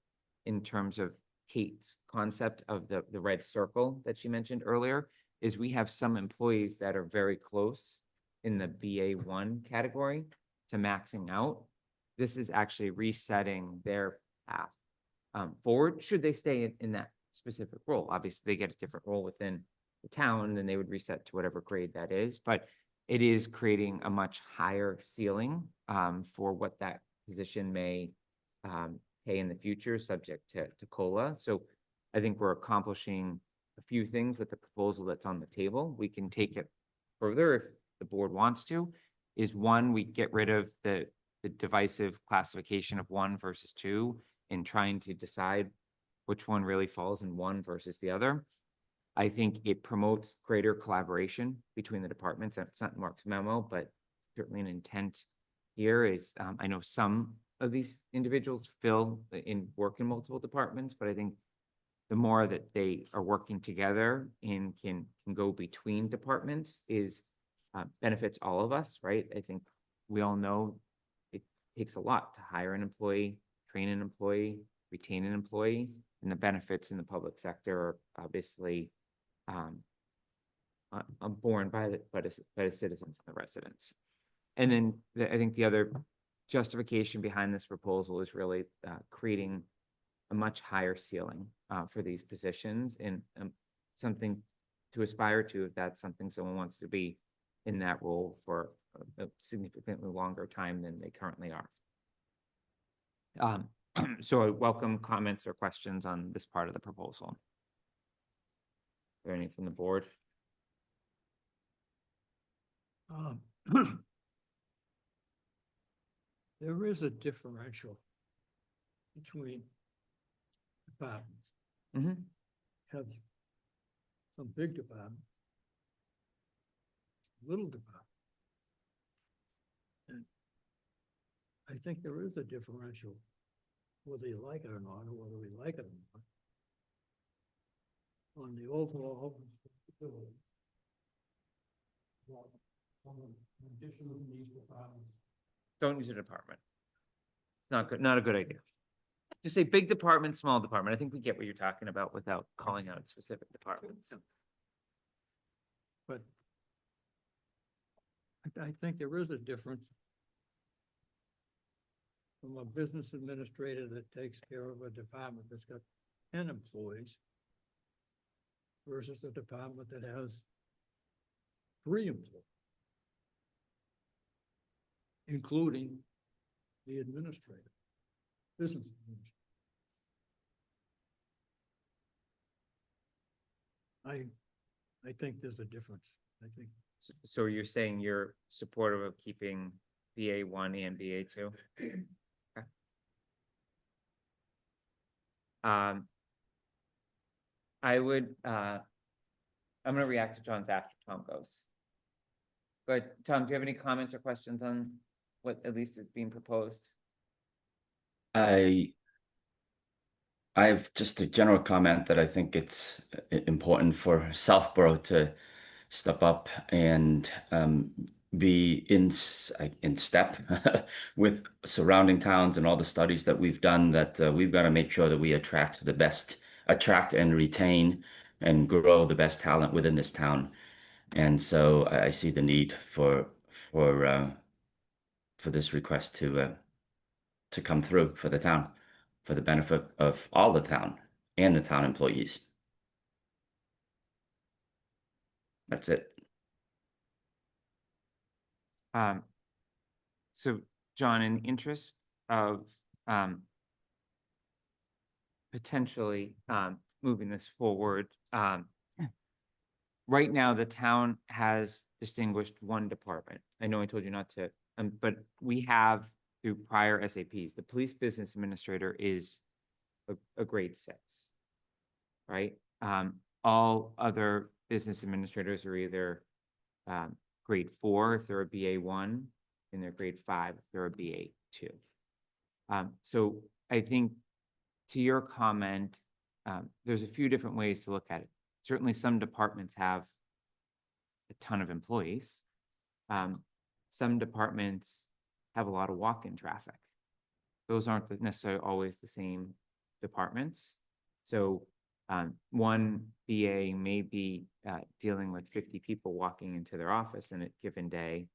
[SPEAKER 1] in terms of Kate's concept of the red circle that she mentioned earlier, is we have some employees that are very close in the BA1 category to maxing out. This is actually resetting their path forward, should they stay in that specific role. Obviously, they get a different role within the town, then they would reset to whatever grade that is. But it is creating a much higher ceiling for what that position may pay in the future, subject to COLA. So I think we're accomplishing a few things with the proposal that's on the table. We can take it further if the board wants to. Is 1, we get rid of the divisive classification of 1 versus 2 and trying to decide which one really falls in 1 versus the other. I think it promotes greater collaboration between the departments. That's not Mark's memo, but certainly an intent here is, I know some of these individuals work in multiple departments, but I think the more that they are working together and can go between departments is benefits all of us, right? I think we all know it takes a lot to hire an employee, train an employee, retain an employee, and the benefits in the public sector are obviously borne by the citizens and the residents. And then I think the other justification behind this proposal is really creating a much higher ceiling for these positions and something to aspire to if that's something someone wants to be in that role for a significantly longer time than they currently are. So I welcome comments or questions on this part of the proposal. Is there any from the board?
[SPEAKER 6] There is a differential between departments.
[SPEAKER 1] Mm-hmm.
[SPEAKER 6] Have some big departments, little departments. And I think there is a differential, whether you like it or not, or whether we like it or not, on the overall stability. On the addition of these departments.
[SPEAKER 1] Don't use a department. It's not good, not a good idea. Just say big department, small department. I think we get what you're talking about without calling out specific departments.
[SPEAKER 6] But I think there is a difference from a business administrator that takes care of a department that's got 10 employees versus a department that has 3 employees, including the administrator, business administrator. I think there's a difference. I think.
[SPEAKER 1] So you're saying you're supportive of keeping BA1 and BA2? Okay. I would, I'm gonna react to John's after Tom goes. But Tom, do you have any comments or questions on what at least is being proposed?
[SPEAKER 8] I have just a general comment that I think it's important for Southborough to step up and be in step with surrounding towns and all the studies that we've done, that we've got to make sure that we attract and retain and grow the best talent within this town. And so I see the need for for this request to come through for the town, for the benefit of all the town and the town employees. That's it.
[SPEAKER 1] So John, in the interest of, potentially, moving this forward, right now, the town has distinguished one department. I know I told you not to, but we have through prior SAPs, the police business administrator is a grade 6, right? All other business administrators are either grade 4 if they're a BA1, and they're grade 5 if they're a BA2. So I think to your comment, there's a few different ways to look at it. Certainly, some departments have a ton of employees. Some departments have a lot of walk-in traffic. Those aren't necessarily always the same departments. So one BA may be dealing with 50 people walking into their office in a given day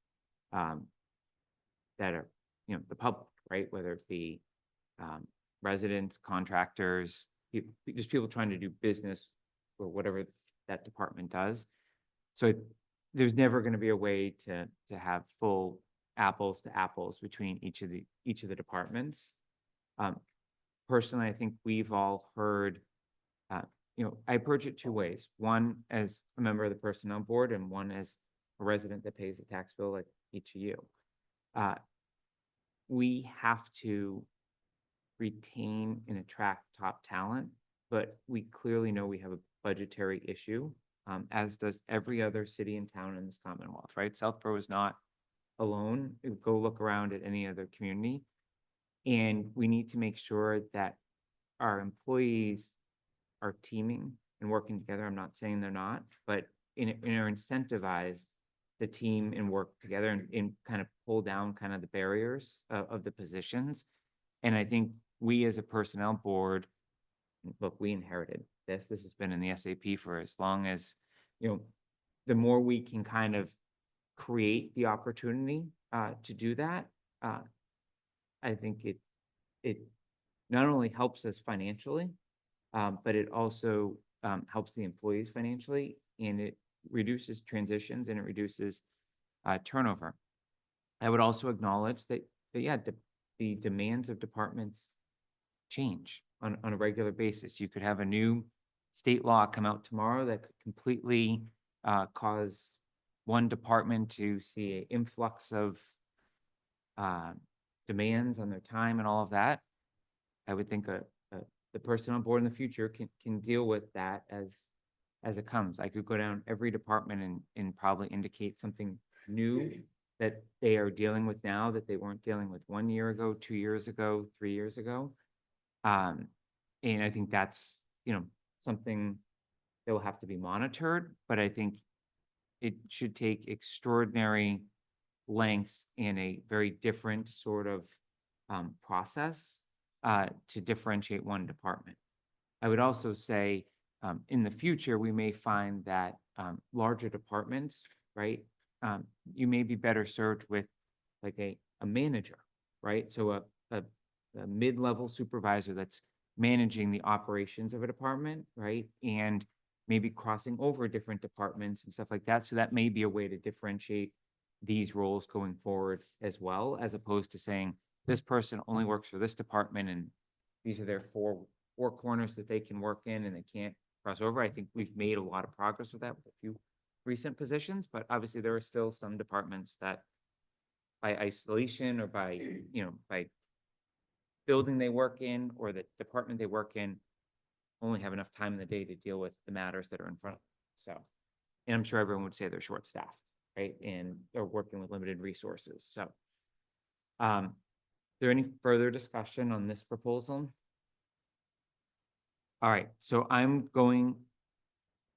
[SPEAKER 1] that are, the public, right? Whether it be residents, contractors, just people trying to do business or whatever that department does. So there's never going to be a way to have full apples to apples between each of the departments. Personally, I think we've all heard, I approach it two ways. One as a member of the personnel board, and one as a resident that pays a tax bill like each of you. We have to retain and attract top talent, but we clearly know we have a budgetary issue, as does every other city and town in this Commonwealth, right? Southborough is not alone. Go look around at any other community. And we need to make sure that our employees are teaming and working together. I'm not saying they're not, but are incentivized to team and work together and kind of pull down kind of the barriers of the positions. And I think we as a personnel board, look, we inherited this. This has been in the SAP for as long as, the more we can kind of create the opportunity to do that, I think it not only helps us financially, but it also helps the employees financially, and it reduces transitions and it reduces turnover. I would also acknowledge that the demands of departments change on a regular basis. You could have a new state law come out tomorrow that could completely cause one department to see an influx of demands on their time and all of that. I would think the person on board in the future can deal with that as it comes. I could go down every department and probably indicate something new that they are dealing with now that they weren't dealing with 1 year ago, 2 years ago, 3 years ago. And I think that's, something that will have to be monitored, but I think it should take extraordinary lengths in a very different sort of process to differentiate one department. I would also say in the future, we may find that larger departments, right? You may be better served with like a manager, right? So a mid-level supervisor that's managing the operations of a department, right? And maybe crossing over different departments and stuff like that. So that may be a way to differentiate these roles going forward as well, as opposed to saying this person only works for this department and these are their four corners that they can work in and they can't cross over. I think we've made a lot of progress with that with a few recent positions, but obviously there are still some departments that by isolation or by, by building they work in or the department they work in only have enough time in the day to deal with the matters that are in front of them. So, and I'm sure everyone would say they're short-staffed, right? And they're working with limited resources. So, is there any further discussion on this proposal? All right, so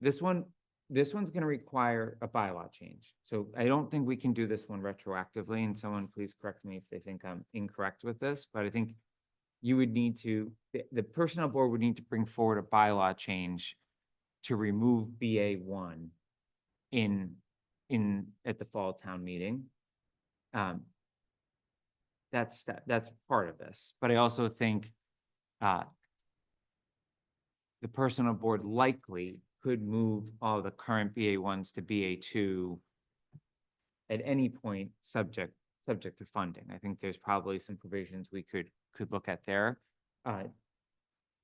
[SPEAKER 1] this one's going to require a bylaw change. So I don't think we can do this one retroactively, and someone please correct me if they think I'm incorrect with this, but I think you would need to, the personnel board would need to bring forward a bylaw change to remove BA1 at the fall town meeting. That's part of this, but I also think the personnel board likely could move all the current BA1s to BA2 at any point, subject to funding. I think there's probably some provisions we could look at there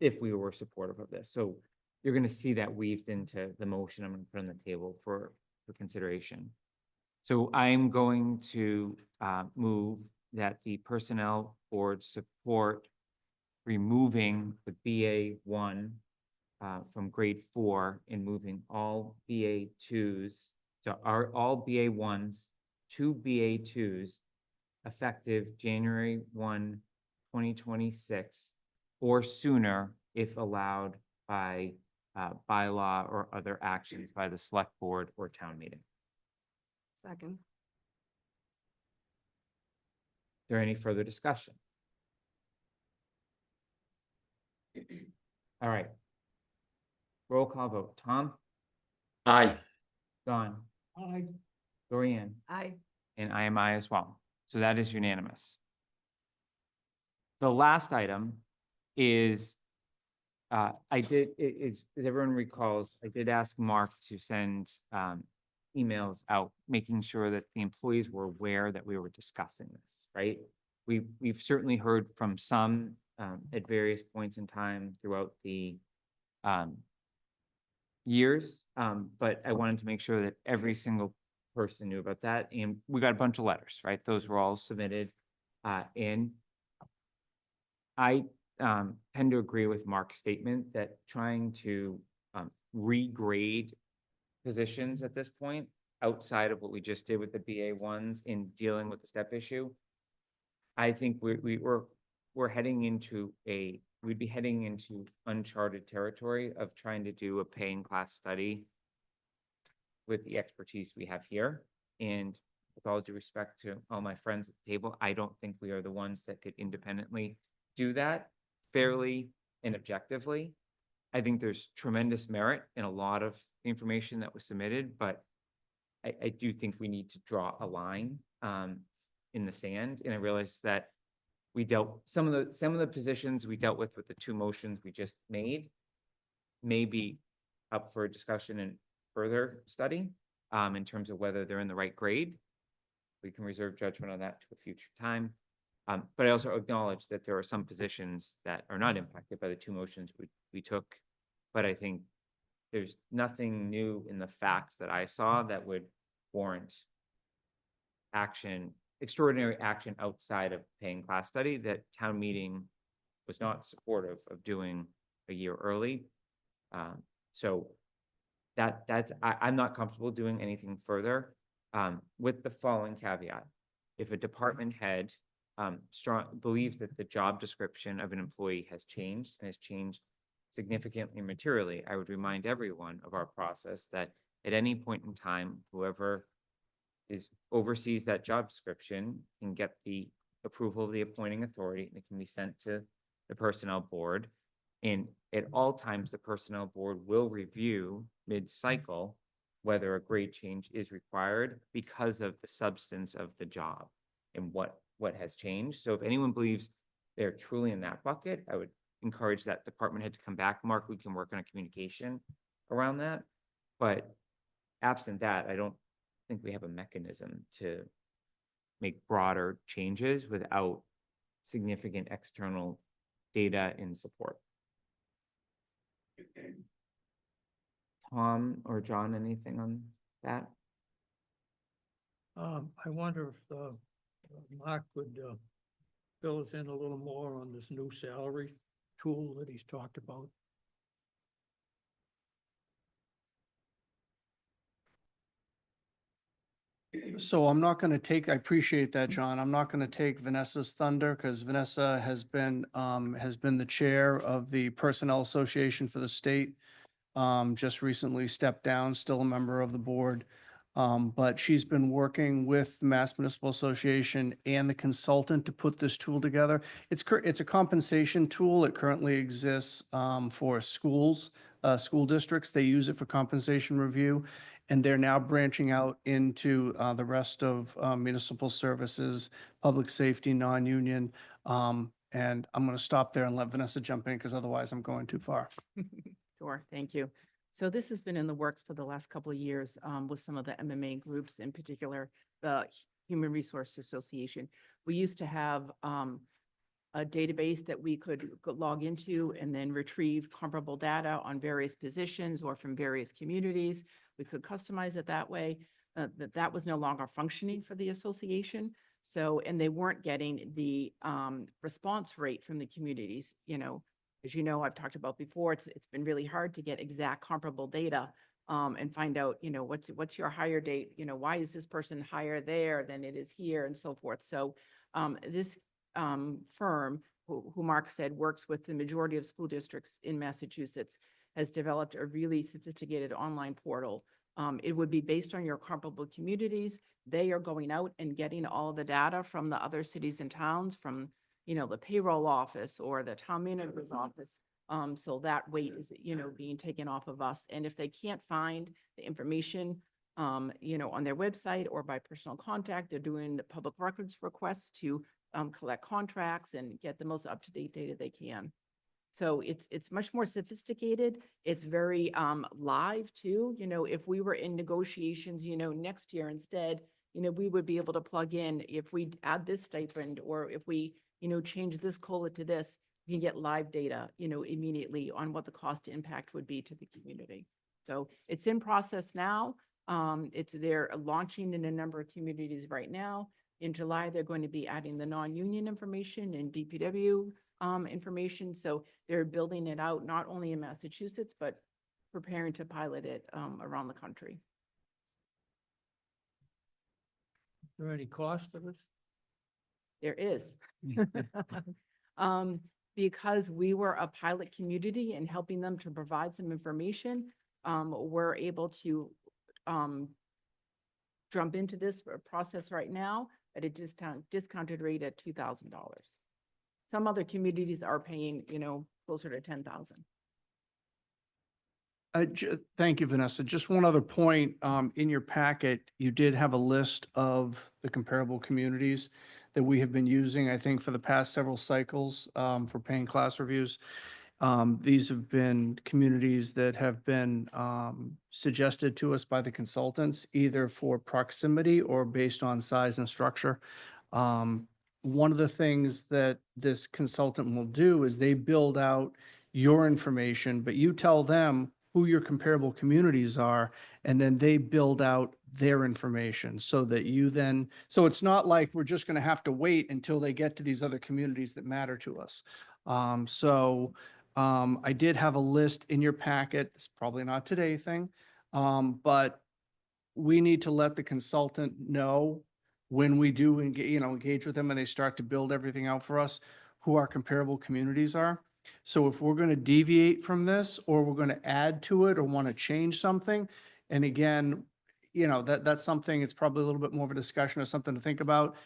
[SPEAKER 1] if we were supportive of this. So you're going to see that weaved into the motion I'm going to put on the table for consideration. So I'm going to move that the personnel board support removing the BA1 from grade 4 and moving all BA2s to all BA1s to BA2s effective January 1, 2026, or sooner if allowed by bylaw or other actions by the select board or town meeting.
[SPEAKER 5] Second.
[SPEAKER 1] Is there any further discussion? All right. Roll call vote. Tom?
[SPEAKER 8] Aye.
[SPEAKER 1] Don? Aye. Dorian?
[SPEAKER 5] Aye.
[SPEAKER 1] And I am I as well. So that is unanimous. The last item is, as everyone recalls, I did ask Mark to send emails out, making sure that the employees were aware that we were discussing this, right? We've certainly heard from some at various points in time throughout the years, but I wanted to make sure that every single person knew about that. And we got a bunch of letters, right? Those were all submitted in. I tend to agree with Mark's statement that trying to regrade positions at this point, outside of what we just did with the BA1s in dealing with the step issue, I think we're heading into we'd be heading into uncharted territory of trying to do a paying class study with the expertise we have here. And with all due respect to all my friends at the table, I don't think we are the ones that could independently do that fairly and objectively. I think there's tremendous merit in a lot of the information that was submitted, but I do think we need to draw a line in the sand. And I realize that we dealt some of the positions we dealt with the two motions we just made may be up for discussion and further study in terms of whether they're in the right grade. We can reserve judgment on that to a future time. But I also acknowledge that there are some positions that are not impacted by the two motions we took. But I think there's nothing new in the facts that I saw that would warrant extraordinary action outside of paying class study that town meeting was not supportive of doing a year early. So I'm not comfortable doing anything further with the following caveat. If a department head believes that the job description of an employee has changed and has changed significantly and materially, I would remind everyone of our process that at any point in time, whoever oversees that job description can get the approval of the appointing authority, and it can be sent to the personnel board. And at all times, the personnel board will review mid-cycle whether a grade change is required because of the substance of the job and what has changed. So if anyone believes they're truly in that bucket, I would encourage that department head to come back. Mark, we can work on a communication around that. But absent that, I don't think we have a mechanism to make broader changes without significant external data and support. Tom or John, anything on that?
[SPEAKER 6] I wonder if Mark could fill us in a little more on this new salary tool that he's talked about.
[SPEAKER 2] So I'm not going to take, I appreciate that, John. I'm not going to take Vanessa's thunder because Vanessa has been the chair of the Personnel Association for the state. Just recently stepped down, still a member of the board. But she's been working with the Mass Municipal Association and the consultant to put this tool together. It's a compensation tool. It currently exists for schools, school districts. They use it for compensation review. and they're now branching out into the rest of municipal services, public safety, non-union. And I'm going to stop there and let Vanessa jump in because otherwise I'm going too far.
[SPEAKER 9] Sure, thank you. So this has been in the works for the last couple of years with some of the MMA groups, in particular, the Human Resource Association. We used to have a database that we could log into and then retrieve comparable data on various positions or from various communities. We could customize it that way. That was no longer functioning for the association. So, and they weren't getting the response rate from the communities, as you know, I've talked about before, it's been really hard to get exact comparable data and find out, what's your hire date? Why is this person higher there than it is here and so forth? So this firm, who Mark said works with the majority of school districts in Massachusetts, has developed a really sophisticated online portal. It would be based on your comparable communities. They are going out and getting all the data from the other cities and towns, from the payroll office or the town manager's office. So that weight is, being taken off of us. And if they can't find the information, on their website or by personal contact, they're doing the public records requests to collect contracts and get the most up-to-date data they can. So it's much more sophisticated. It's very live too. If we were in negotiations, next year instead, we would be able to plug in if we add this stipend, or if we change this COLA to this, you can get live data, immediately on what the cost impact would be to the community. So it's in process now. They're launching in a number of communities right now. In July, they're going to be adding the non-union information and DPW information. So they're building it out not only in Massachusetts, but preparing to pilot it around the country.
[SPEAKER 6] Is there any cost to this?
[SPEAKER 9] There is. Because we were a pilot community and helping them to provide some information, we're able to jump into this process right now at a discounted rate at $2,000. Some other communities are paying, closer to 10,000.
[SPEAKER 2] Thank you, Vanessa. Just one other point, in your packet, you did have a list of the comparable communities that we have been using, I think, for the past several cycles, for paying class reviews. These have been communities that have been suggested to us by the consultants, either for proximity or based on size and structure. One of the things that this consultant will do is they build out your information, but you tell them who your comparable communities are, and then they build out their information so that you then, so it's not like we're just going to have to wait until they get to these other communities that matter to us. I did have a list in your packet. It's probably not today thing, but we need to let the consultant know when we do engage with them and they start to build everything out for us, who our comparable communities are. So if we're going to deviate from this, or we're going to add to it, or want to change something, and again, that's something, it's probably a little bit more of a discussion or something to think about.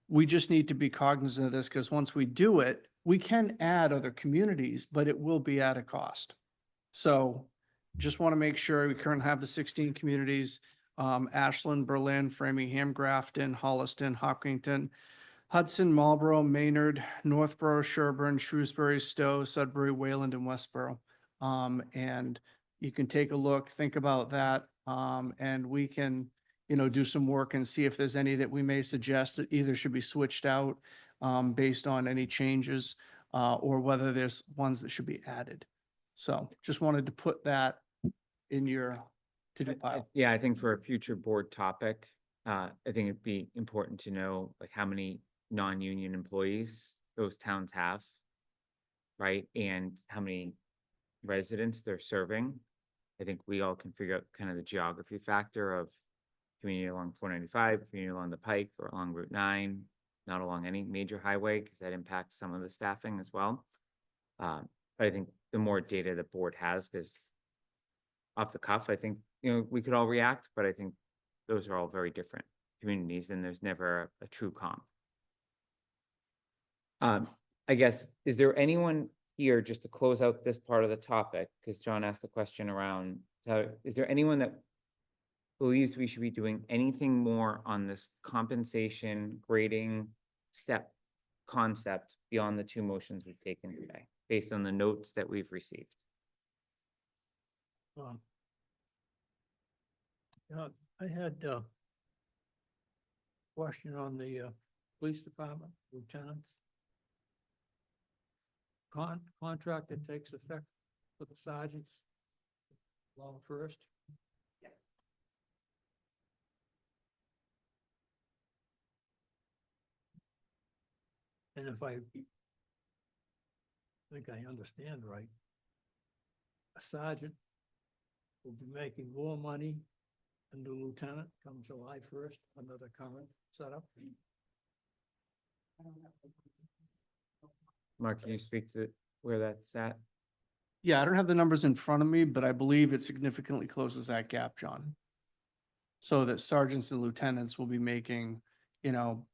[SPEAKER 2] We just need to be cognizant of this, because once we do it, we can add other communities, but it will be at a cost. So just want to make sure we currently have the 16 communities, Ashland, Berlin, Framingham, Grafton, Holliston, Hopkinton, Hudson, Marlborough, Maynard, Northborough, Sherburne, Shrewsbury, Stowe, Sudbury, Wayland, and Westborough. And you can take a look, think about that, and we can, do some work and see if there's any that we may suggest that either should be switched out based on any changes, or whether there's ones that should be added. So just wanted to put that in your to-do pile.
[SPEAKER 1] Yeah, I think for a future board topic, I think it'd be important to know like how many non-union employees those towns have, right? And how many residents they're serving. I think we all can figure out kind of the geography factor of community along 495, community along the Pike, or along Route 9, not along any major highway, because that impacts some of the staffing as well. But I think the more data the board has, because off the cuff, I think, we could all react, but I think those are all very different communities, and there's never a true comp. I guess, is there anyone here, just to close out this part of the topic, because John asked the question around, is there anyone that believes we should be doing anything more on this compensation grading step concept beyond the two motions we've taken today, based on the notes that we've received.
[SPEAKER 6] Um, I had question on the police department, lieutenants. Contract that takes effect for the sergeants. Long first. And if I think I understand right, a sergeant will be making more money than the lieutenant come July 1st under the current setup.
[SPEAKER 1] Mark, can you speak to where that's at?
[SPEAKER 2] Yeah, I don't have the numbers in front of me, but I believe it significantly closes that gap, John. So that sergeants and lieutenants will be making, you know,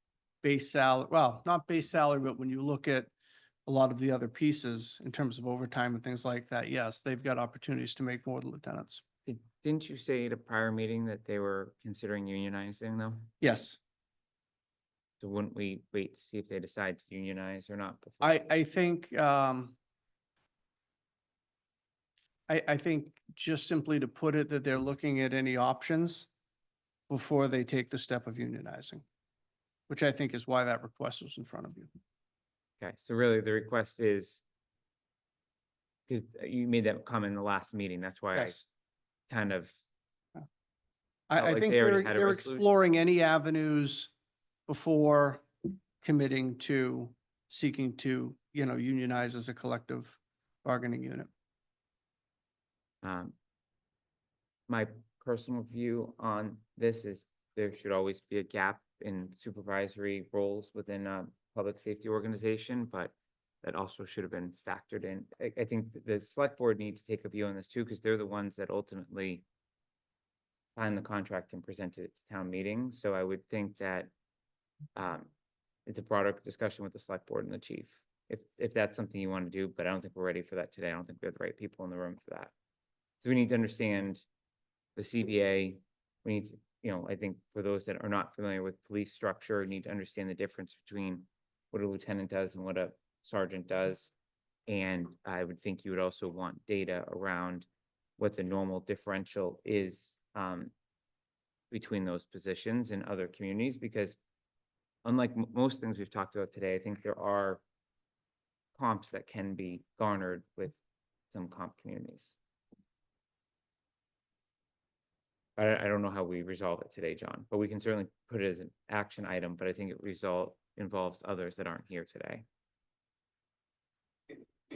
[SPEAKER 2] base salary, well, not base salary, but when you look at a lot of the other pieces in terms of overtime and things like that, yes, they've got opportunities to make more than lieutenants.
[SPEAKER 1] Didn't you say at a prior meeting that they were considering unionizing them?
[SPEAKER 2] Yes,
[SPEAKER 1] So wouldn't we wait to see if they decide to unionize or not? before-
[SPEAKER 2] I think, I think just simply to put it that they're looking at any options before they take the step of unionizing, which I think is why that request was in front of you.
[SPEAKER 1] Okay, so really the request is, because you made that comment in the last meeting, that's why I
[SPEAKER 2] Yes.
[SPEAKER 1] kind of,
[SPEAKER 2] I,
[SPEAKER 1] Felt
[SPEAKER 2] I
[SPEAKER 1] like
[SPEAKER 2] think
[SPEAKER 1] they already
[SPEAKER 2] they're,
[SPEAKER 1] had a
[SPEAKER 2] they're
[SPEAKER 1] resolution.
[SPEAKER 2] exploring any avenues before committing to seeking to, you know, unionize as a collective bargaining unit.
[SPEAKER 1] my personal view on this is there should always be a gap in supervisory roles within a public safety organization, but that also should have been factored in. I think the select board need to take a view on this too, because they're the ones that ultimately sign the contract and present it to town meeting. So I would think that it's a broader discussion with the select board and the chief, if that's something you want to do, but I don't think we're ready for that today. I don't think we have the right people in the room for that. So we need to understand the CBA. We need to, you know, I think for those that are not familiar with police structure, need to understand the difference between what a lieutenant does and what a sergeant does. And I would think you would also want data around what the normal differential is between those positions in other communities, because unlike most things we've talked about today, I think there are comps that can be garnered with some comp communities. I don't know how we resolve it today, John, but we can certainly put it as an action item, but I think it involves others that aren't here today.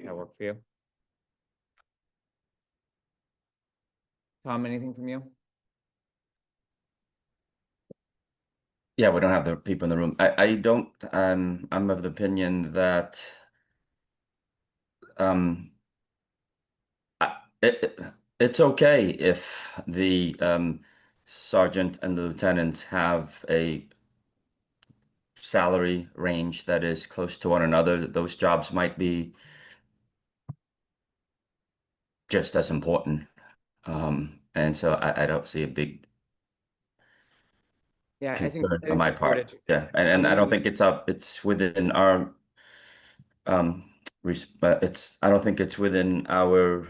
[SPEAKER 1] That work for you? Tom, anything from you?
[SPEAKER 8] Yeah, we don't have the people in the room. I don't, I'm of the opinion that it's okay if the sergeant and the lieutenant have a salary range that is close to one another. Those jobs might be just as important. And so I don't see a big
[SPEAKER 1] Yeah, I think.
[SPEAKER 8] concern on my part. Yeah, and I don't think it's within our I don't think it's within our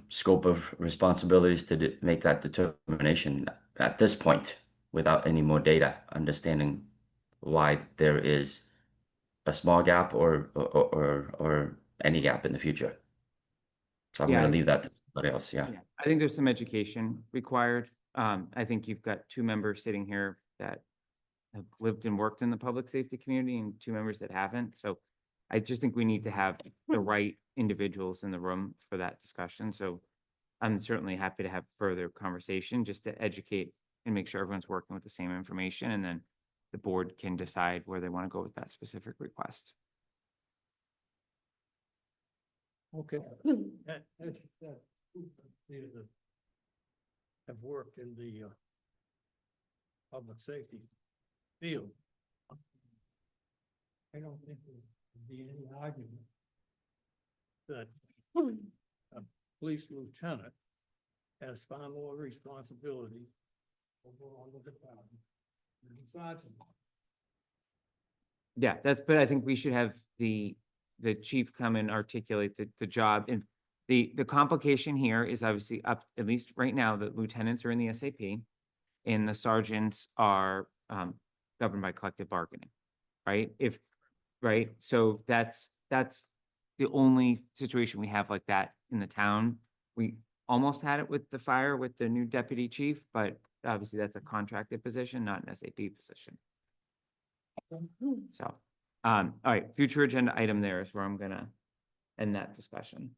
[SPEAKER 8] scope of responsibilities to make that determination at this point without any more data, understanding why there is a small gap or any gap in the future. So I'm
[SPEAKER 1] Yeah,
[SPEAKER 8] going to leave that to somebody else. Yeah.
[SPEAKER 1] Yeah, I think there's some education required. I think you've got two members sitting here that have lived and worked in the public safety community and two members that haven't. So I just think we need to have the right individuals in the room for that discussion. So I'm certainly happy to have further conversation just to educate and make sure everyone's working with the same information, and then the board can decide where they want to go with that specific request.
[SPEAKER 6] Okay. As you said, these have worked in the public safety field. I don't think there'd be any argument that a police lieutenant has far more responsibility Overall, look at that. And besides,
[SPEAKER 1] Yeah, but I think we should have the chief come and articulate the job. And the complication here is obviously up, at least right now, the lieutenants are in the SAP and the sergeants are governed by collective bargaining, right? Right? So that's the only situation we have like that in the town. We almost had it with the fire with the new deputy chief, but obviously that's a contracted position, not an SAP position. So, all right, future agenda item there is where I'm gonna end that discussion.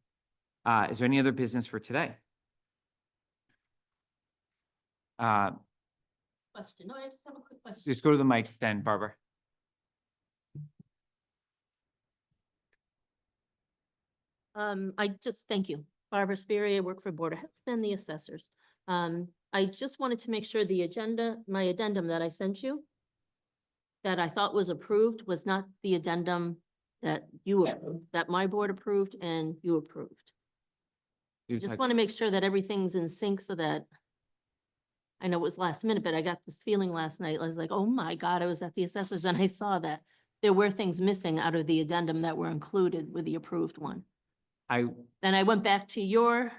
[SPEAKER 1] Is there any other business for today?
[SPEAKER 10] Question. No, I just have a quick question.
[SPEAKER 1] Just go to the mic then, Barbara.
[SPEAKER 10] I just, thank you. Barbara Sperry, I work for Board of Health and the assessors. I just wanted to make sure the agenda, my addendum that I sent you, that I thought was approved, was not the addendum that you, that my board approved and you approved.
[SPEAKER 1] You
[SPEAKER 10] Just
[SPEAKER 1] type-
[SPEAKER 10] want to make sure that everything's in sync so that I know it was last minute, but I got this feeling last night. I was like, oh my God, I was at the assessors and I saw that there were things missing out of the addendum that were included with the approved one. Then I went back to your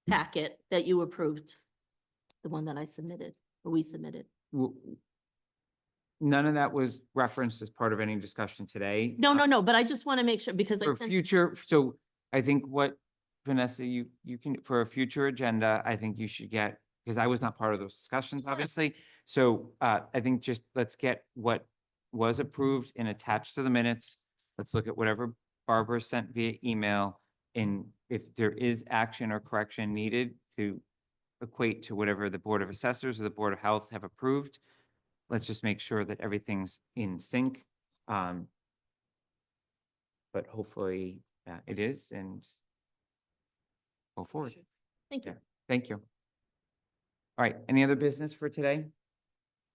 [SPEAKER 10] packet that you approved, the one that I submitted, or we submitted.
[SPEAKER 1] w- None of that was referenced as part of any discussion today.
[SPEAKER 10] No, but I just want to make sure because I
[SPEAKER 1] For
[SPEAKER 10] sent,
[SPEAKER 1] future, so I think what, Vanessa, you can, for a future agenda, I think you should get, because I was not part of those discussions, obviously. So I think just let's get what was approved and attached to the minutes. Let's look at whatever Barbara sent via email. And if there is action or correction needed to equate to whatever the Board of Assessors or the Board of Health have approved, let's just make sure that everything's in sync. But hopefully it is, and go forward.
[SPEAKER 10] thank you.
[SPEAKER 1] Thank you. All right, any other business for today?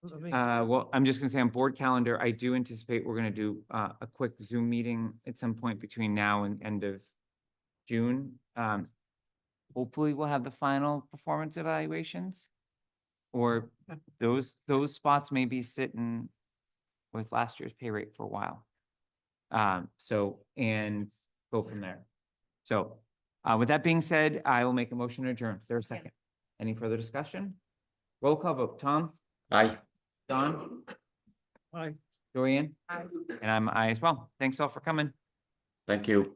[SPEAKER 1] Well, I'm just gonna say on board calendar, I do anticipate we're gonna do a quick Zoom meeting at some point between now and end of June. Hopefully we'll have the final performance evaluations. Or those spots may be sitting with last year's pay rate for a while. So, and go from there. So, with that being said, I will make a motion to adjourn. Is there a second? Any further discussion? Roll call vote. Tom?
[SPEAKER 8] Aye.
[SPEAKER 1] Don?
[SPEAKER 6] Hi.
[SPEAKER 1] Joanne? And I'm I as well. Thanks all for coming.
[SPEAKER 8] Thank you.